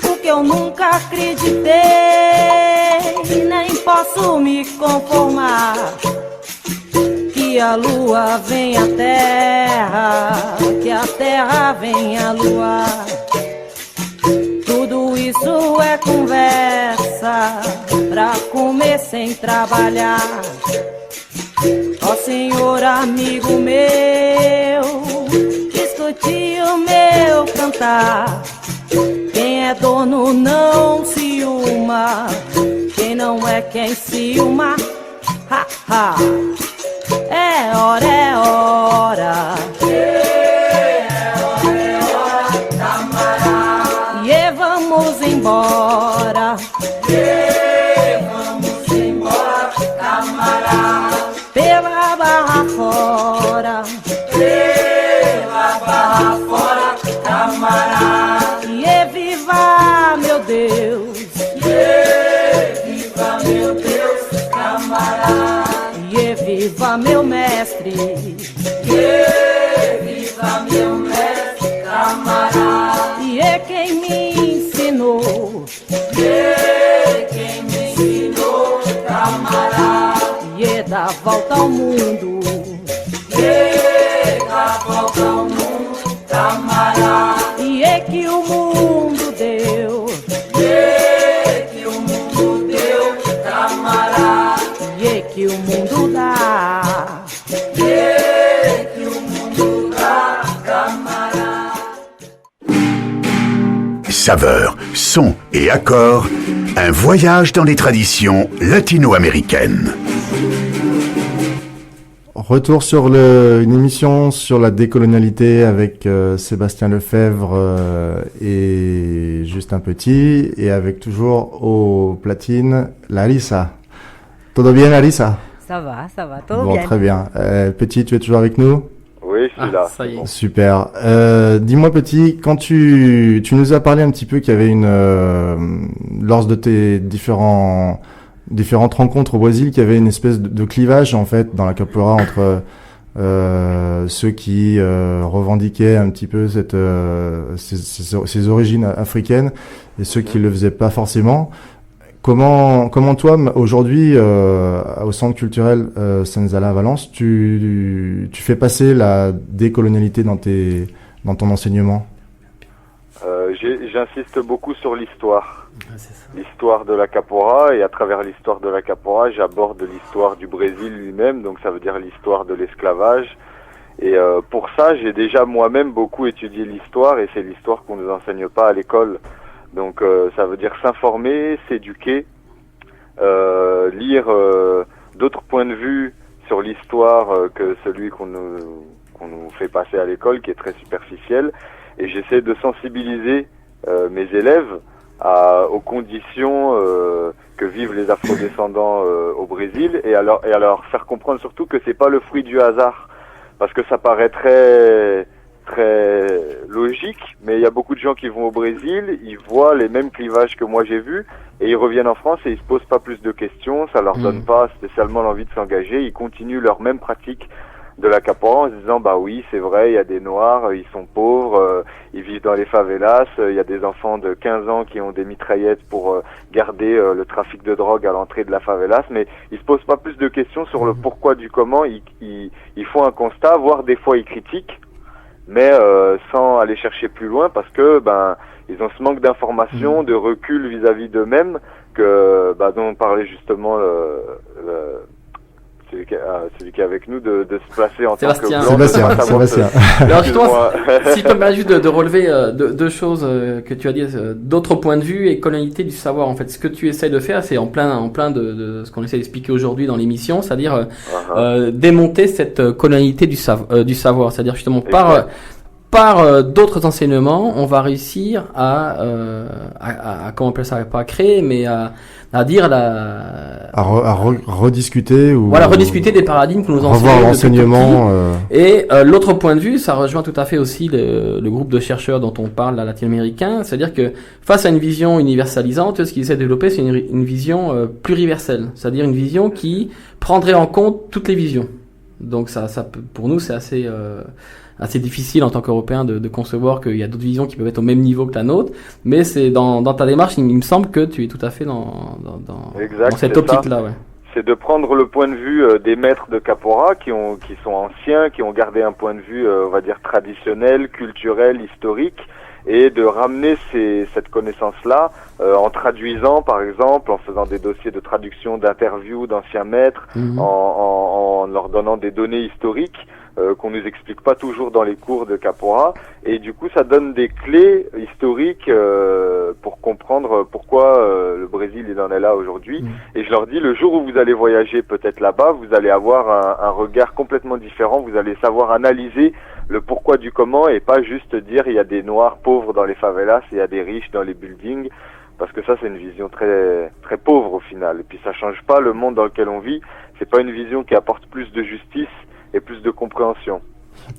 Porque eu nunca acreditei, nem posso me conformar que a lua vem à terra, que a terra vem à lua. Tudo isso é conversa pra comer sem trabalhar. Ó senhor amigo meu, escute o meu cantar. Quem é dono não ciúma, quem não é quem ciúma, ha, ha. É hora, é hora. Vamos embora, vamos embora, camarada. Pela barra fora, camarada. E viva meu Deus, viva meu Deus, camarada. E viva meu mestre, viva meu mestre, camarada. E é quem me ensinou, quem me ensinou, camarada. E dá volta ao mundo, dá volta ao mundo, camarada. E é que o mundo deu, que o mundo deu, camarada. E é que o mundo dá, que o mundo dá, camarada. Saveurs, sons et accords, un voyage dans les traditions latino-américaines. Retour sur une émission sur la décolonialité avec Sébastien Lefebvre et Justin Petit, et avec toujours aux platines Larissa. Todo bien, Larissa? Ça va, tout bon, bien. Très bien. Petit, tu es toujours avec nous? Oui, je suis là. Ça y est. Super. Dis-moi, Petit, quand tu nous as parlé un petit peu qu'il y avait lors de tes différentes rencontres au Brésil, qu'il y avait une espèce de clivage en fait dans la capoeira entre ceux qui revendiquaient un petit peu ces origines africaines et ceux qui le faisaient pas forcément. Comment toi aujourd'hui au centre culturel Senzala à Valence, tu fais passer la décolonialité dans ton enseignement? J'insiste beaucoup sur l'histoire. L'histoire de la capoeira, et à travers l'histoire de la capoeira, j'aborde l'histoire du Brésil lui-même, donc ça veut dire l'histoire de l'esclavage. Et pour ça, j'ai déjà moi-même beaucoup étudié l'histoire, et c'est l'histoire qu'on nous enseigne pas à l'école. Donc ça veut dire s'informer, s'éduquer, lire d'autres points de vue sur l'histoire que celui qu'on nous fait passer à l'école, qui est très superficiel. Et j'essaie de sensibiliser mes élèves aux conditions que vivent les afrodescendants au Brésil, et à leur faire comprendre surtout que c'est pas le fruit du hasard, parce que ça paraît très logique, mais il y a beaucoup de gens qui vont au Brésil, ils voient les mêmes clivages que moi j'ai vus, et ils reviennent en France et ils se posent pas plus de questions, ça leur donne pas spécialement l'envie de s'engager, ils continuent leur même pratique la capoeira en se disant bah oui, c'est vrai, il y a des noirs, ils sont pauvres, ils vivent dans les favelas, il y a des enfants de 15 ans qui ont des mitraillettes pour garder le trafic de drogue à l'entrée de la favelas, mais ils se posent pas plus de questions sur le pourquoi du comment. Ils font un constat, voire des fois ils critiquent, mais sans aller chercher plus loin, parce que ils ont ce manque d'information, de recul vis-à-vis d'eux-mêmes, que dont parlait justement celui qui est avec nous, de se placer en tant que blanc. Sébastien. Alors justement, si tu me permets juste de relever deux choses que tu as dit, d'autres points de vue et colonialité du savoir. En fait, ce que tu essaies de faire, c'est en plein de ce qu'on essaie d'expliquer aujourd'hui dans l'émission, c'est-à-dire démonter cette colonialité du savoir, c'est-à-dire justement par d'autres enseignements, on va réussir à comment on appelle ça, pas à créer, mais à dire rediscuter ou rediscuter des paradigmes que nous enseignons revoir l'enseignement. Et l'autre point de vue, ça rejoint tout à fait aussi le groupe de chercheurs dont on parle, latino-américain, c'est-à-dire que face à une vision universalisante, ce qu'ils essaient de développer, c'est une vision pluriverselle, c'est-à-dire une vision qui prendrait en compte toutes les visions. Donc ça pour nous, c'est assez difficile en tant qu'Européen de concevoir qu'il y a d'autres visions qui peuvent être au même niveau que la nôtre, mais c'est dans ta démarche, il me semble que tu es tout à fait dans cette optique-là. Ouais. C'est de prendre le point de vue des maîtres de capoeira qui sont anciens, qui ont gardé un point de vue, on va dire, traditionnel, culturel, historique, et de ramener cette connaissance-là en traduisant, par exemple, en faisant des dossiers de traduction, d'interviews d'anciens maîtres, en leur donnant des données historiques qu'on nous explique pas toujours dans les cours de capoeira, et du coup ça donne des clés historiques pour comprendre pourquoi le Brésil il en est là aujourd'hui. Et je leur dis, le jour où vous allez voyager peut-être là-bas, vous allez avoir un regard complètement différent, vous allez savoir analyser le pourquoi du comment, et pas juste dire il y a des noirs pauvres dans les favelas et il y a des riches dans les buildings, parce que ça c'est une vision très très pauvre au final, et puis ça change pas le monde dans lequel on vit. C'est pas une vision qui apporte plus de justice et plus de compréhension.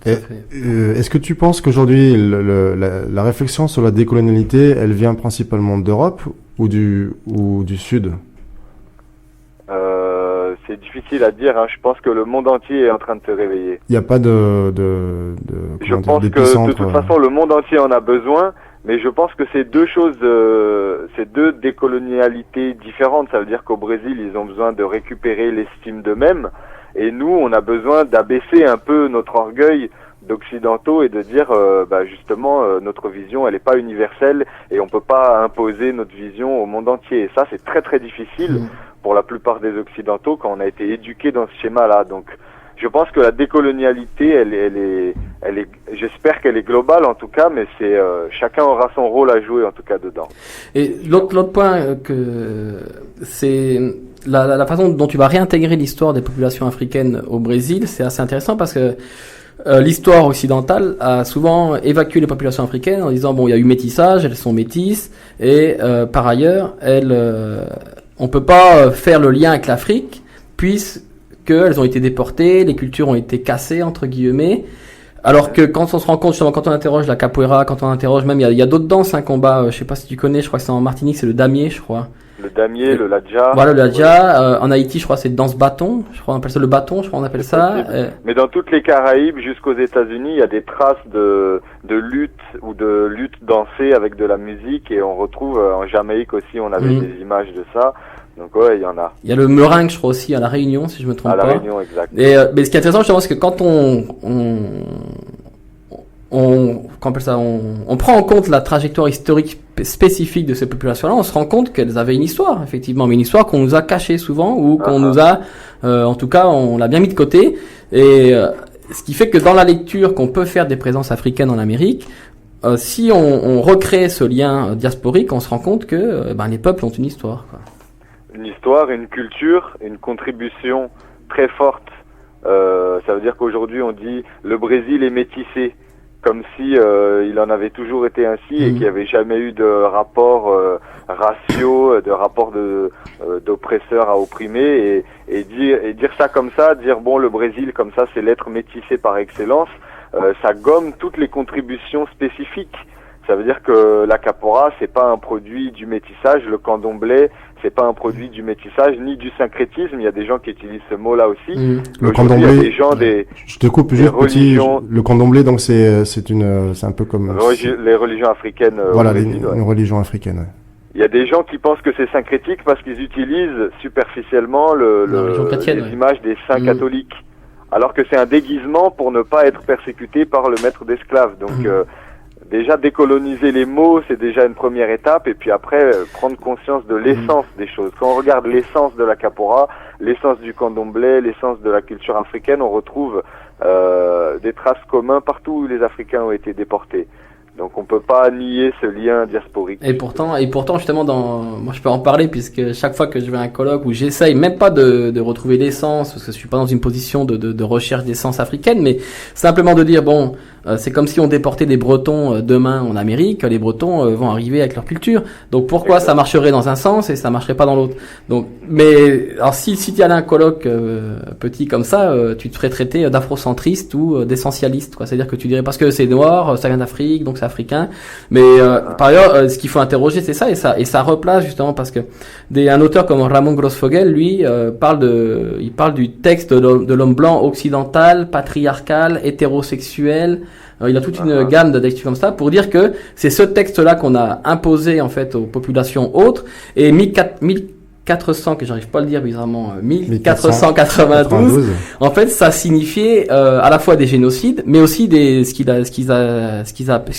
Est-ce que tu penses qu'aujourd'hui la réflexion sur la décolonialité, elle vient principalement d'Europe ou du Sud? C'est difficile à dire, hein. Je pense que le monde entier est en train de se réveiller. Il n'y a pas je pense que de toute façon le monde entier en a besoin, mais je pense que c'est deux choses, c'est deux décolonialités différentes. Ça veut dire qu'au Brésil, ils ont besoin de récupérer l'estime d'eux-mêmes, et nous, on a besoin d'abaisser un peu notre orgueil d'occidentaux et de dire, justement, notre vision, elle n'est pas universelle et on peut pas imposer notre vision au monde entier. Et ça, c'est très très difficile pour la plupart des occidentaux quand on a été éduqués dans ce schéma-là. Donc, je pense que la décolonialité, elle est, j'espère qu'elle est globale en tout cas, mais c'est chacun aura son rôle à jouer en tout cas dedans. Et l'autre point c'est la façon dont tu vas réintégrer l'histoire des populations africaines au Brésil, c'est assez intéressant parce que l'histoire occidentale a souvent évacué les populations africaines en disant bon, il y a eu métissage, elles sont métisses, et par ailleurs, on peut pas faire le lien avec l'Afrique puisque elles ont été déportées, les cultures ont été cassées entre guillemets. Alors que quand on se rend compte, justement, quand on interroge la capoeira, quand on interroge même, il y a d'autres danses, un combat, je sais pas si tu connais, je crois que c'est en Martinique, c'est le damier, je crois. Le damier, le ladja. Voilà, le ladja. En Haïti, je crois, c'est danse bâton. Je crois qu'on appelle ça le bâton, je crois qu'on appelle ça. Mais dans toutes les Caraïbes, jusqu'aux États-Unis, il y a des traces de lutte ou de lutte dansée avec de la musique, et on retrouve en Jamaïque aussi, on avait des images de ça. Donc ouais, il y en a. Il y a le meringue, je crois aussi, à La Réunion, si je me trompe pas. À La Réunion, exact. Et mais ce qui est intéressant, justement, c'est que quand on prend en compte la trajectoire historique spécifique de ces populations-là, on se rend compte qu'elles avaient une histoire, effectivement, mais une histoire qu'on nous a cachée souvent, ou qu'on nous a, en tout cas, on l'a bien mis de côté. Et ce qui fait que dans la lecture qu'on peut faire des présences africaines en Amérique, si on recrée ce lien diasporique, on se rend compte que les peuples ont une histoire, quoi. Une histoire, une culture, une contribution très forte. Ça veut dire qu'aujourd'hui on dit le Brésil est métissé, comme si il en avait toujours été ainsi et qu'il n'y avait jamais eu de rapport ratio, de rapport d'oppresseur à opprimé, et dire ça comme ça, dire bon, le Brésil comme ça c'est l'être métissé par excellence, ça gomme toutes les contributions spécifiques. Ça veut dire que la capora, c'est pas un produit du métissage. Le candomblé, c'est pas un produit du métissage ni du syncrétisme. Il y a des gens qui utilisent ce mot-là aussi. Le candomblé. Il y a des gens je te coupe juste petit. Le candomblé, donc c'est un peu comme les religions africaines. Voilà, une religion africaine. Ouais. Il y a des gens qui pensent que c'est syncrétique parce qu'ils utilisent superficiellement les images des saints catholiques, alors que c'est un déguisement pour ne pas être persécuté par le maître d'esclaves. Donc déjà décoloniser les mots, c'est déjà une première étape, et puis après prendre conscience de l'essence des choses. Quand on regarde l'essence de la capora, l'essence du candomblé, l'essence de la culture africaine, on retrouve des traces communs partout où les Africains ont été déportés. Donc on peut pas nier ce lien diasporique. Et pourtant justement moi je peux en parler, puisque chaque fois que je vais à un colloque où j'essaye même pas de retrouver l'essence, parce que je suis pas dans une position de recherche d'essence africaine, mais simplement de dire bon, c'est comme si on déportait des Bretons demain en Amérique, les Bretons vont arriver avec leur culture. Donc pourquoi ça marcherait dans un sens et ça marcherait pas dans l'autre? Donc mais alors si tu allais à un colloque petit comme ça, tu te ferais traiter d'afrocentriste ou d'essentialiste, quoi. C'est-à-dire que tu dirais parce que c'est noir, ça vient d'Afrique, donc c'est africain. Mais par ailleurs, ce qu'il faut interroger, c'est ça, et ça replace justement, parce que un auteur comme Ramon Grossfogel, lui, il parle du texte de l'homme blanc occidental, patriarcal, hétérosexuel. Il a toute une gamme de textes comme ça pour dire que c'est ce texte-là qu'on a imposé en fait aux populations autres, et 1400, que j'arrive pas à le dire bizarrement, 1492, en fait, ça signifiait à la fois des génocides, mais aussi ce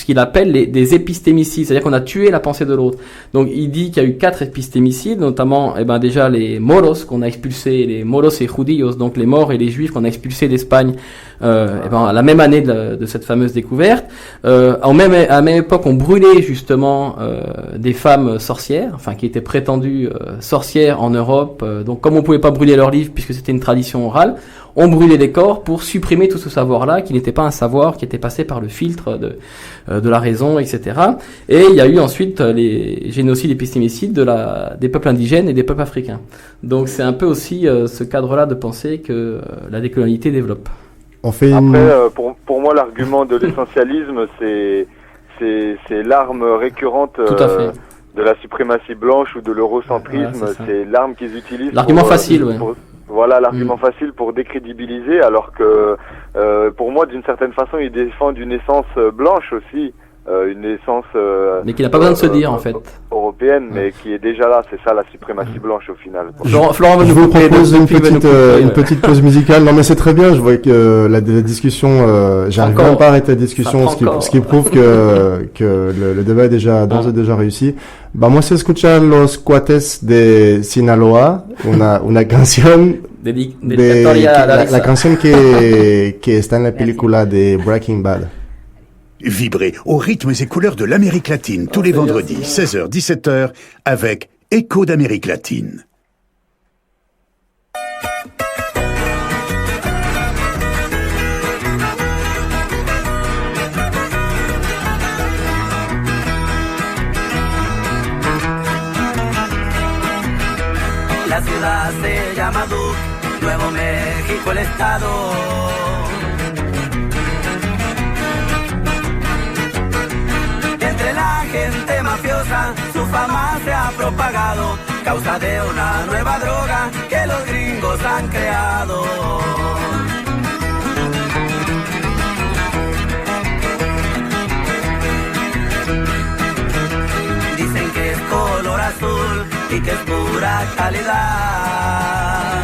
qu'il appelle des épistémicides, c'est-à-dire qu'on a tué la pensée de l'autre. Donc il dit qu'il y a eu 4 épistémicides, notamment déjà les moros qu'on a expulsés, les moros et judíos, donc les morts et les juifs qu'on a expulsés d'Espagne à la même année de cette fameuse découverte. À la même époque, on brûlait justement des femmes sorcières, enfin qui étaient prétendues sorcières en Europe. Donc comme on pouvait pas brûler leurs livres puisque c'était une tradition orale, on brûlait des corps pour supprimer tout ce savoir-là qui n'était pas un savoir, qui était passé par le filtre de la raison, etc. Et il y a eu ensuite les génocides épistémicides des peuples indigènes et des peuples africains. Donc c'est un peu aussi ce cadre-là de penser que la décolonialité développe. Après, pour moi, l'argument de l'essentialisme, c'est l'arme récurrente de la suprématie blanche ou de l'eurocentrisme. C'est l'arme qu'ils utilisent. L'argument facile, ouais. Voilà, l'argument facile pour décrédibiliser, alors que pour moi, d'une certaine façon, ils défendent une essence blanche aussi. Une essence mais qui n'a pas besoin de se dire en fait européenne, mais qui est déjà là. C'est ça la suprématie blanche au final. Florent, je vous propose une petite pause musicale. Non mais c'est très bien, je vois que la discussion, j'arrive même pas à arrêter la discussion, ce qui prouve que le débat est déjà déjà réussi. Vamos a escuchar los cuates de Sinaloa, una canción la canción que está en la película de Breaking Bad. Vibrez aux rythmes et couleurs de l'Amérique latine tous les vendredis, 16h-17h, avec Écho d'Amérique latine. La ciudad se llama Duke, Nuevo México el estado. Gente mafiosa, su fama se ha propagado, causa de una nueva droga que los gringos han creado. Dicen que es color azul y que es pura calidad.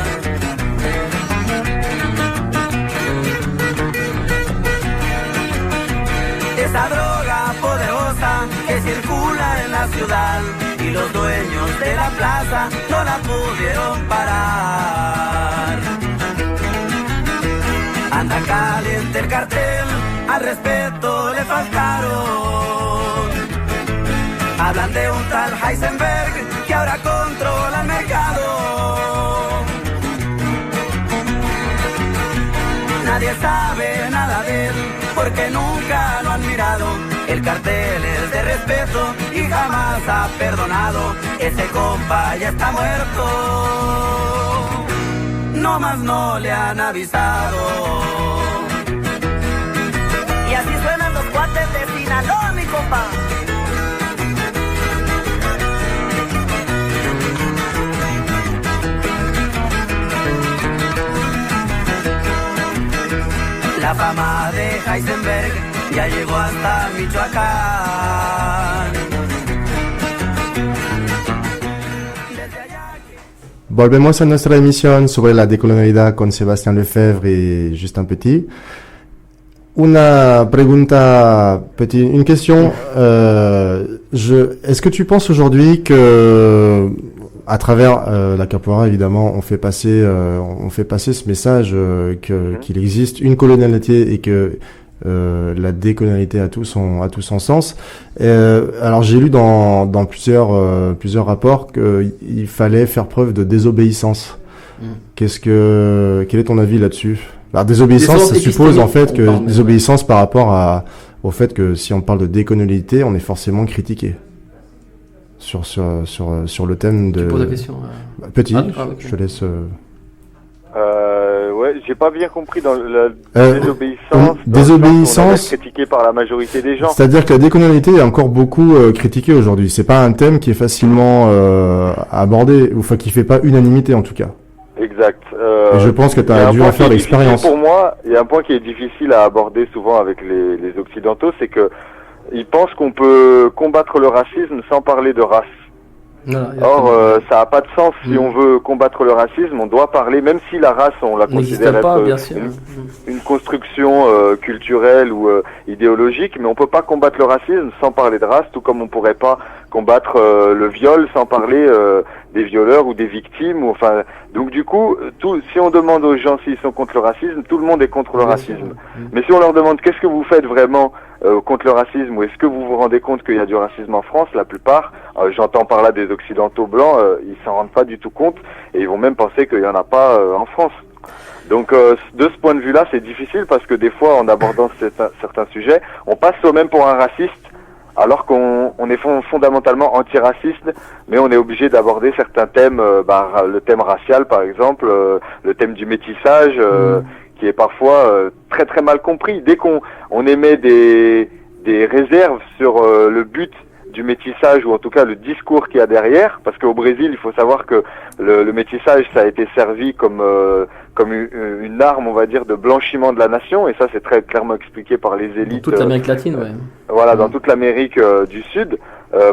Esa droga poderosa que circula en la ciudad y los dueños de la plaza no la pudieron parar. Anda caliente el cartel, al respeto le faltaron. Hablan de un tal Heisenberg que ahora controla el mercado. Nadie sabe nada de él porque nunca lo han mirado. El cartel es de respeto y jamás ha perdonado. Ese compa ya está muerto, no más no le han avisado. Y así suenan los cuates de Sinaloa, mi compa. papá. La fama de Heisenberg ya llegó hasta Michoacán. Volvemos a nuestra emisión sobre la decolonialidad con Sebastián Lefebvre y Justin Petit. Una pregunta, une question. Est-ce que tu penses aujourd'hui que, à travers la capoeira, évidemment, on fait passer ce message qu'il existe une colonialité et que la décolonialité a tout son sens. Alors j'ai lu dans plusieurs rapports qu'il fallait faire preuve de désobéissance. Quel est ton avis là-dessus? Alors désobéissance, ça suppose en fait que désobéissance par rapport au fait que si on parle de décolonialité, on est forcément critiqué sur le thème de. Tu poses la question. Petit, okay. Je te laisse. Ouais, j'ai pas bien compris dans la désobéissance. Désobéissance. On est critiqué par la majorité des gens. C'est-à-dire que la décolonialité est encore beaucoup critiquée aujourd'hui. C'est pas un thème qui est facilement abordé, ou enfin qui fait pas unanimité en tout cas. Exact. Et je pense que tu as dû en faire l'expérience. Pour moi, il y a un point qui est difficile à aborder souvent avec les Occidentaux, c'est que ils pensent qu'on peut combattre le racisme sans parler de race. Or, ça n'a pas de sens. Si on veut combattre le racisme, on doit parler, même si la race, on la considère être une construction culturelle ou idéologique, mais on peut pas combattre le racisme sans parler de race, tout comme on pourrait pas combattre le viol sans parler des violeurs ou des victimes. Ou, enfin, donc du coup, si on demande aux gens s'ils sont contre le racisme, tout le monde est contre le racisme. Mais si on leur demande qu'est-ce que vous faites vraiment contre le racisme, ou est-ce que vous vous rendez compte qu'il y a du racisme en France, la plupart, j'entends par là des occidentaux blancs, ils s'en rendent pas du tout compte et ils vont même penser qu'il y en a pas en France. Donc de ce point de vue-là, c'est difficile parce que des fois, en abordant certains sujets, on passe soi-même pour un raciste alors qu'on est fondamentalement antiraciste, mais on est obligé d'aborder certains thèmes, le thème racial par exemple, le thème du métissage, qui est parfois très très mal compris. Dès qu'on émet des réserves sur le but du métissage, ou en tout cas le discours qu'il y a derrière, parce qu'au Brésil, il faut savoir que le métissage, ça a été servi comme une arme, on va dire, de blanchiment de la nation, et ça c'est très clairement expliqué par les élites. Dans toute l'Amérique latine, ouais. Voilà, dans toute l'Amérique du Sud.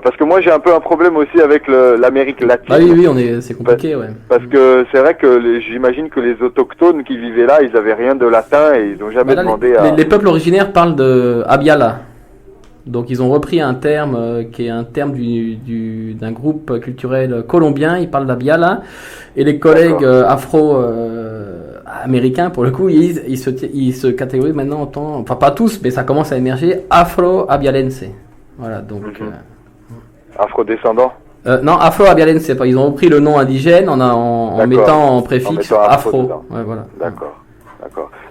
Parce que moi j'ai un peu un problème aussi avec l'Amérique latine. Ah oui, c'est compliqué, ouais. Parce que c'est vrai que j'imagine que les autochtones qui vivaient là, ils avaient rien de latin et ils n'ont jamais demandé à... Les peuples originaires parlent de Abiala. Donc ils ont repris un terme qui est un terme d'un groupe culturel colombien, ils parlent d'Abiala. Et les collègues afro-américains, pour le coup, ils se catégorisent maintenant en tant, enfin pas tous, mais ça commence à émerger, afro-abialense. Voilà, donc... Afro-descendants non, afro-abialense, ils ont repris le nom indigène en mettant en préfixe afro. Ouais, voilà. D'accord.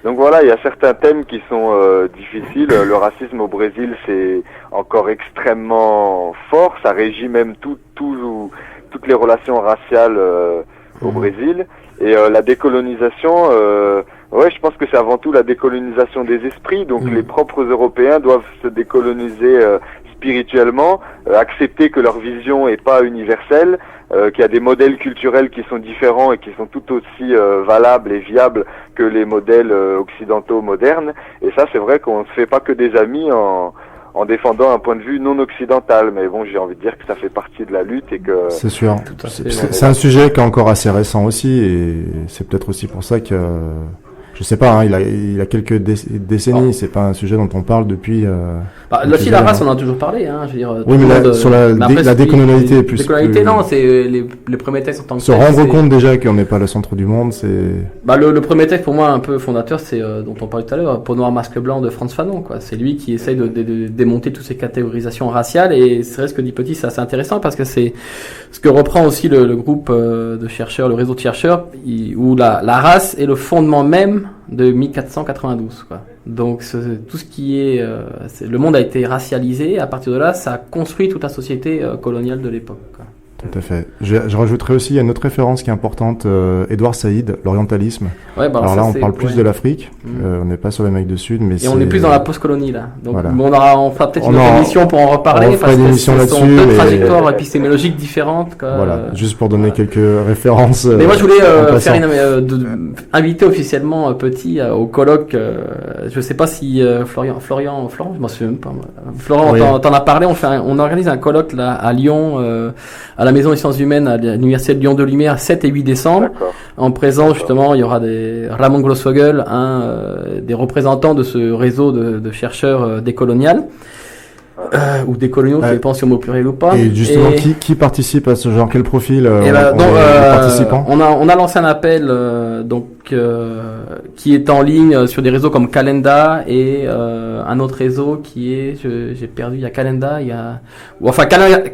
Donc voilà, il y a certains thèmes qui sont difficiles. Le racisme au Brésil, c'est encore extrêmement fort. Ça régit même toutes les relations raciales au Brésil. Et la décolonisation, je pense que c'est avant tout la décolonisation des esprits. Donc les propres Européens doivent se décoloniser spirituellement, accepter que leur vision est pas universelle, qu'il y a des modèles culturels qui sont différents et qui sont tout aussi valables et viables que les modèles occidentaux modernes. Et ça, c'est vrai qu'on ne se fait pas que des amis en défendant un point de vue non occidental. Mais bon, j'ai envie de dire que ça fait partie de la lutte et que... C'est sûr. C'est un sujet qui est encore assez récent aussi, et c'est peut-être aussi pour ça que... Je sais pas, il a quelques décennies, c'est pas un sujet dont on parle depuis... Là-dessus, la race, on en a toujours parlé, hein, je veux dire... Oui, mais sur la décolonialité plus... Décolonialité, non, c'est les premiers textes en tant que... Se rendre compte déjà qu'on n'est pas le centre du monde, c'est... Le premier texte, pour moi, un peu fondateur, c'est dont on parlait tout à l'heure, Peau noire, masque blanc de Frantz Fanon, quoi. C'est lui qui essaye de démonter toutes ces catégorisations raciales, et c'est vrai ce que dit Petit, c'est assez intéressant, parce que c'est ce que reprend aussi le groupe de chercheurs, le réseau de chercheurs, où la race est le fondement même de 1492, quoi. Donc tout ce qui est, le monde a été racialisé. À partir de là, ça a construit toute la société coloniale de l'époque, quoi. Tout à fait. Je rajouterais aussi, il y a une autre référence qui est importante, Edouard Saïd, l'orientalisme. Ouais, bah alors ça, là, on parle plus de l'Afrique. Mmh. On n'est pas sur l'Amérique du Sud, mais et on est plus dans la post-colonie là. Donc voilà. bon, on fera peut-être une autre émission pour en reparler parce que ce sont deux trajectoires épistémologiques différentes. Quoi. Voilà, juste pour donner quelques références. Mais moi, je voulais inviter officiellement Petit au colloque. Je sais pas si Florian, je m'en souviens même pas. Florent, oui. t'en as parlé. On organise un colloque là à Lyon, à la Maison des Sciences Humaines, à l'Université de Lyon de Lumière, 7 et 8 décembre. D'accord. En présence, justement, il y aura Ramon Grossfogel, des représentants de ce réseau de chercheurs décoloniales. Ou décoloniaux, ça dépend si on mot pluriel ou pas. Et justement, qui participe à ce genre? Quel profil participants? On a lancé un appel qui est en ligne sur des réseaux comme Calenda et un autre réseau qui est, j'ai perdu, il y a Calenda,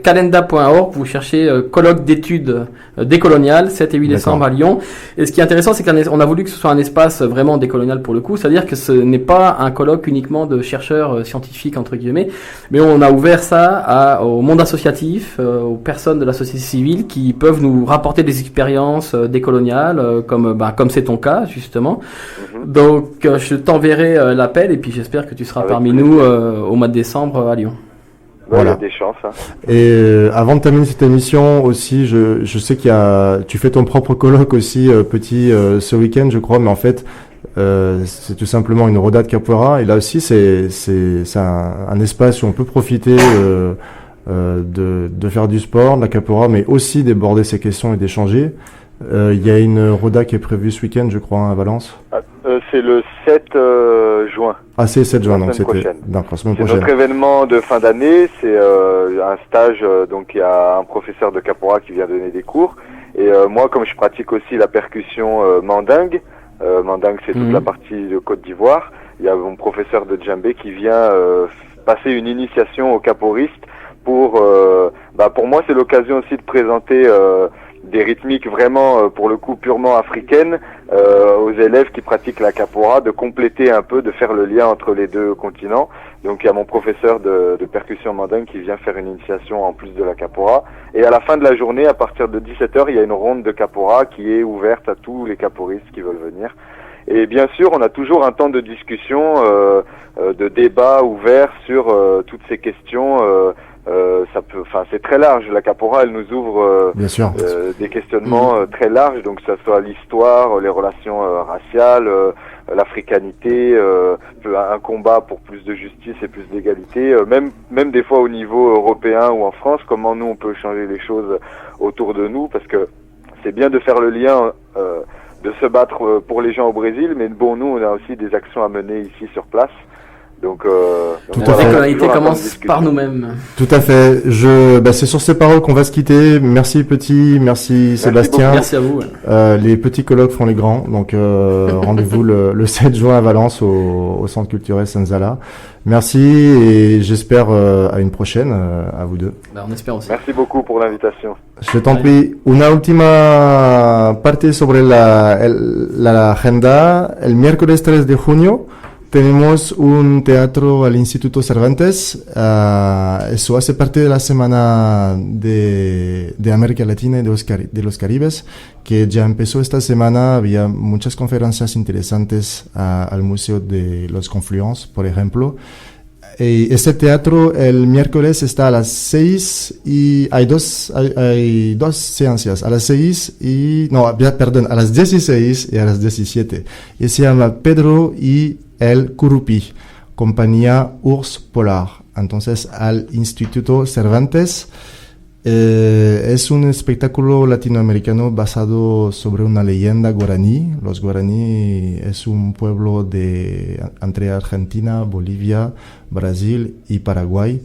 calenda.org, vous cherchez colloque d'études décoloniales, 7 et 8 décembre à Lyon. Et ce qui est intéressant, c'est qu'on a voulu que ce soit un espace vraiment décolonial pour le coup, c'est-à-dire que ce n'est pas un colloque uniquement de chercheurs scientifiques, entre guillemets, mais on a ouvert ça au monde associatif, aux personnes de la société civile qui peuvent nous rapporter des expériences décoloniales, comme c'est ton cas, justement. Donc, je t'enverrai l'appel et puis j'espère que tu seras parmi nous au mois de décembre à Lyon. Voilà. Il y a des chances. Hein. Et avant de terminer cette émission aussi, je sais tu fais ton propre colloque aussi, Petit, ce week-end, je crois, mais en fait, c'est tout simplement une roda de capoeira. Et là aussi, c'est un espace où on peut profiter de faire du sport, de la capoeira, mais aussi d'aborder ces questions et d'échanger. Il y a une roda qui est prévue ce week-end, je crois, à Valence. C'est le 7 juin. Ah, c'est le 7 juin, donc c'était la semaine prochaine. C'est notre événement de fin d'année. C'est un stage, donc il y a un professeur de capoeira qui vient donner des cours. Et moi, comme je pratique aussi la percussion mandingue, mandingue c'est toute la partie de Côte d'Ivoire, il y a mon professeur de djembé qui vient passer une initiation aux caporistes pour moi c'est l'occasion aussi de présenter des rythmiques vraiment pour le coup purement africaines aux élèves qui pratiquent la capoeira, de compléter un peu, de faire le lien entre les deux continents. Donc il y a mon professeur de percussion mandingue qui vient faire une initiation en plus de la capoeira. Et à la fin de la journée, à partir de 17h, il y a une ronde de capoeira qui est ouverte à tous les caporistes qui veulent venir. Et bien sûr, on a toujours un temps de discussion, de débat ouvert sur toutes ces questions. C'est très large. La capoeira, elle nous ouvre des questionnements très larges. Donc, que ce soit l'histoire, les relations raciales, l'africanité, un combat pour plus de justice et plus d'égalité, même des fois au niveau européen ou en France, comment nous on peut changer les choses autour de nous, parce que c'est bien de faire le lien, de se battre pour les gens au Brésil, mais bon, nous on a aussi des actions à mener ici sur place. Donc, la décolonialité commence par nous-mêmes. Tout à fait. C'est sur ces paroles qu'on va se quitter. Merci Petit, merci Sébastien. Merci à vous. Les petits colloques font les grands. Donc rendez-vous le 7 juin à Valence au Centre culturel Senzala. Merci et j'espère à une prochaine à vous deux. On espère aussi. Merci beaucoup pour l'invitation. Je t'en prie. Una última parte sobre la agenda. El miércoles 3 de junio tenemos un teatro al Instituto Cervantes. Eso hace parte de la Semana de América Latina y de los Caribes, que ya empezó esta semana. Había muchas conferencias interesantes al Museo de los Confluents, por ejemplo. Y este teatro el miércoles está a las 6 y hay dos seancias, a las 6 a las 16 y a las 17. Y se llama Pedro y el Curupí, compañía Urs Polar. Entonces, al Instituto Cervantes. Es un espectáculo latinoamericano basado sobre una leyenda guaraní. Los guaraní es un pueblo entre Argentina, Bolivia, Brasil y Paraguay.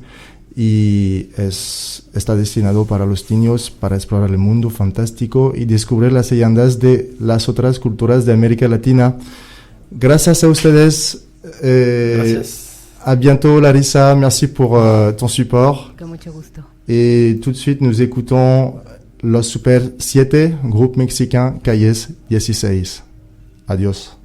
Y está destinado para los niños para explorar el mundo fantástico y descubrir las leyendas de las otras culturas de América Latina. Gracias a ustedes. Gracias. À bientôt, Larissa. Merci pour ton support. Con mucho gusto. Et tout de suite, nous écoutons Los Super 7, groupe mexicain Calles 16. Adios.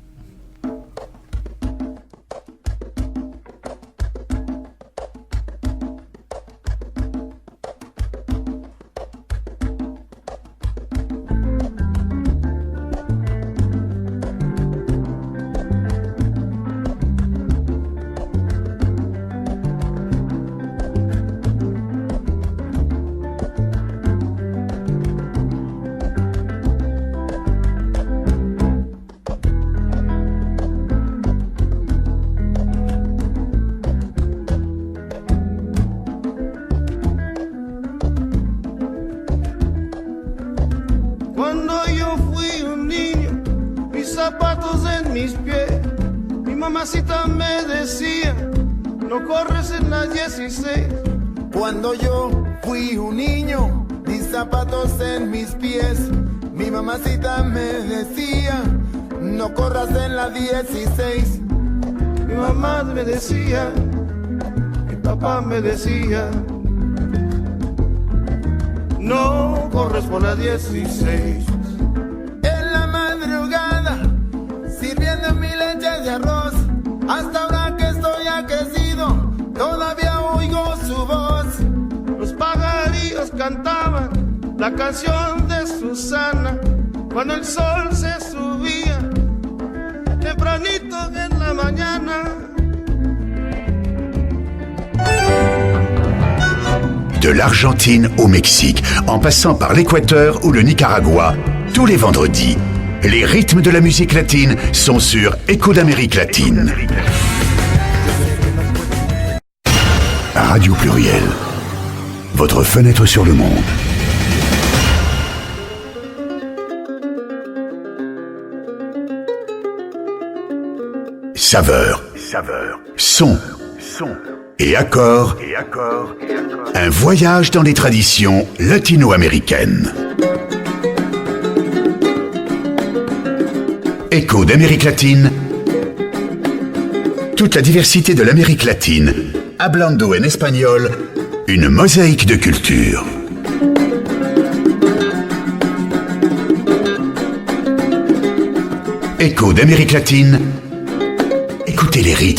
zapatos en mis pies. Mi mamacita me decía, no corres en la 16. Cuando yo fui un niño, mis zapatos en mis pies. Mi mamacita me decía, no corras en la 16. Mi mamá me decía, mi papá me decía, no corres por la 16. En la madrugada, sirviendo mi leche de arroz, hasta ahora que estoy aquecido, todavía oigo su voz. Los pajarillos cantaban la canción de Susana cuando el sol se subía tempranito en la mañana. De l'Argentine au Mexique, en passant par l'Équateur ou le Nicaragua, tous les vendredis, les rythmes de la musique latine sont sur Écho d'Amérique latine. Radio Pluriel, votre fenêtre sur le monde. Saveur, son et accord, un voyage dans les traditions latino-américaines. Écho d'Amérique latine, toute la diversité de l'Amérique latine, hablando en espagnol, une mosaïque de culture. Écho d'Amérique latine, écoutez les rythmes.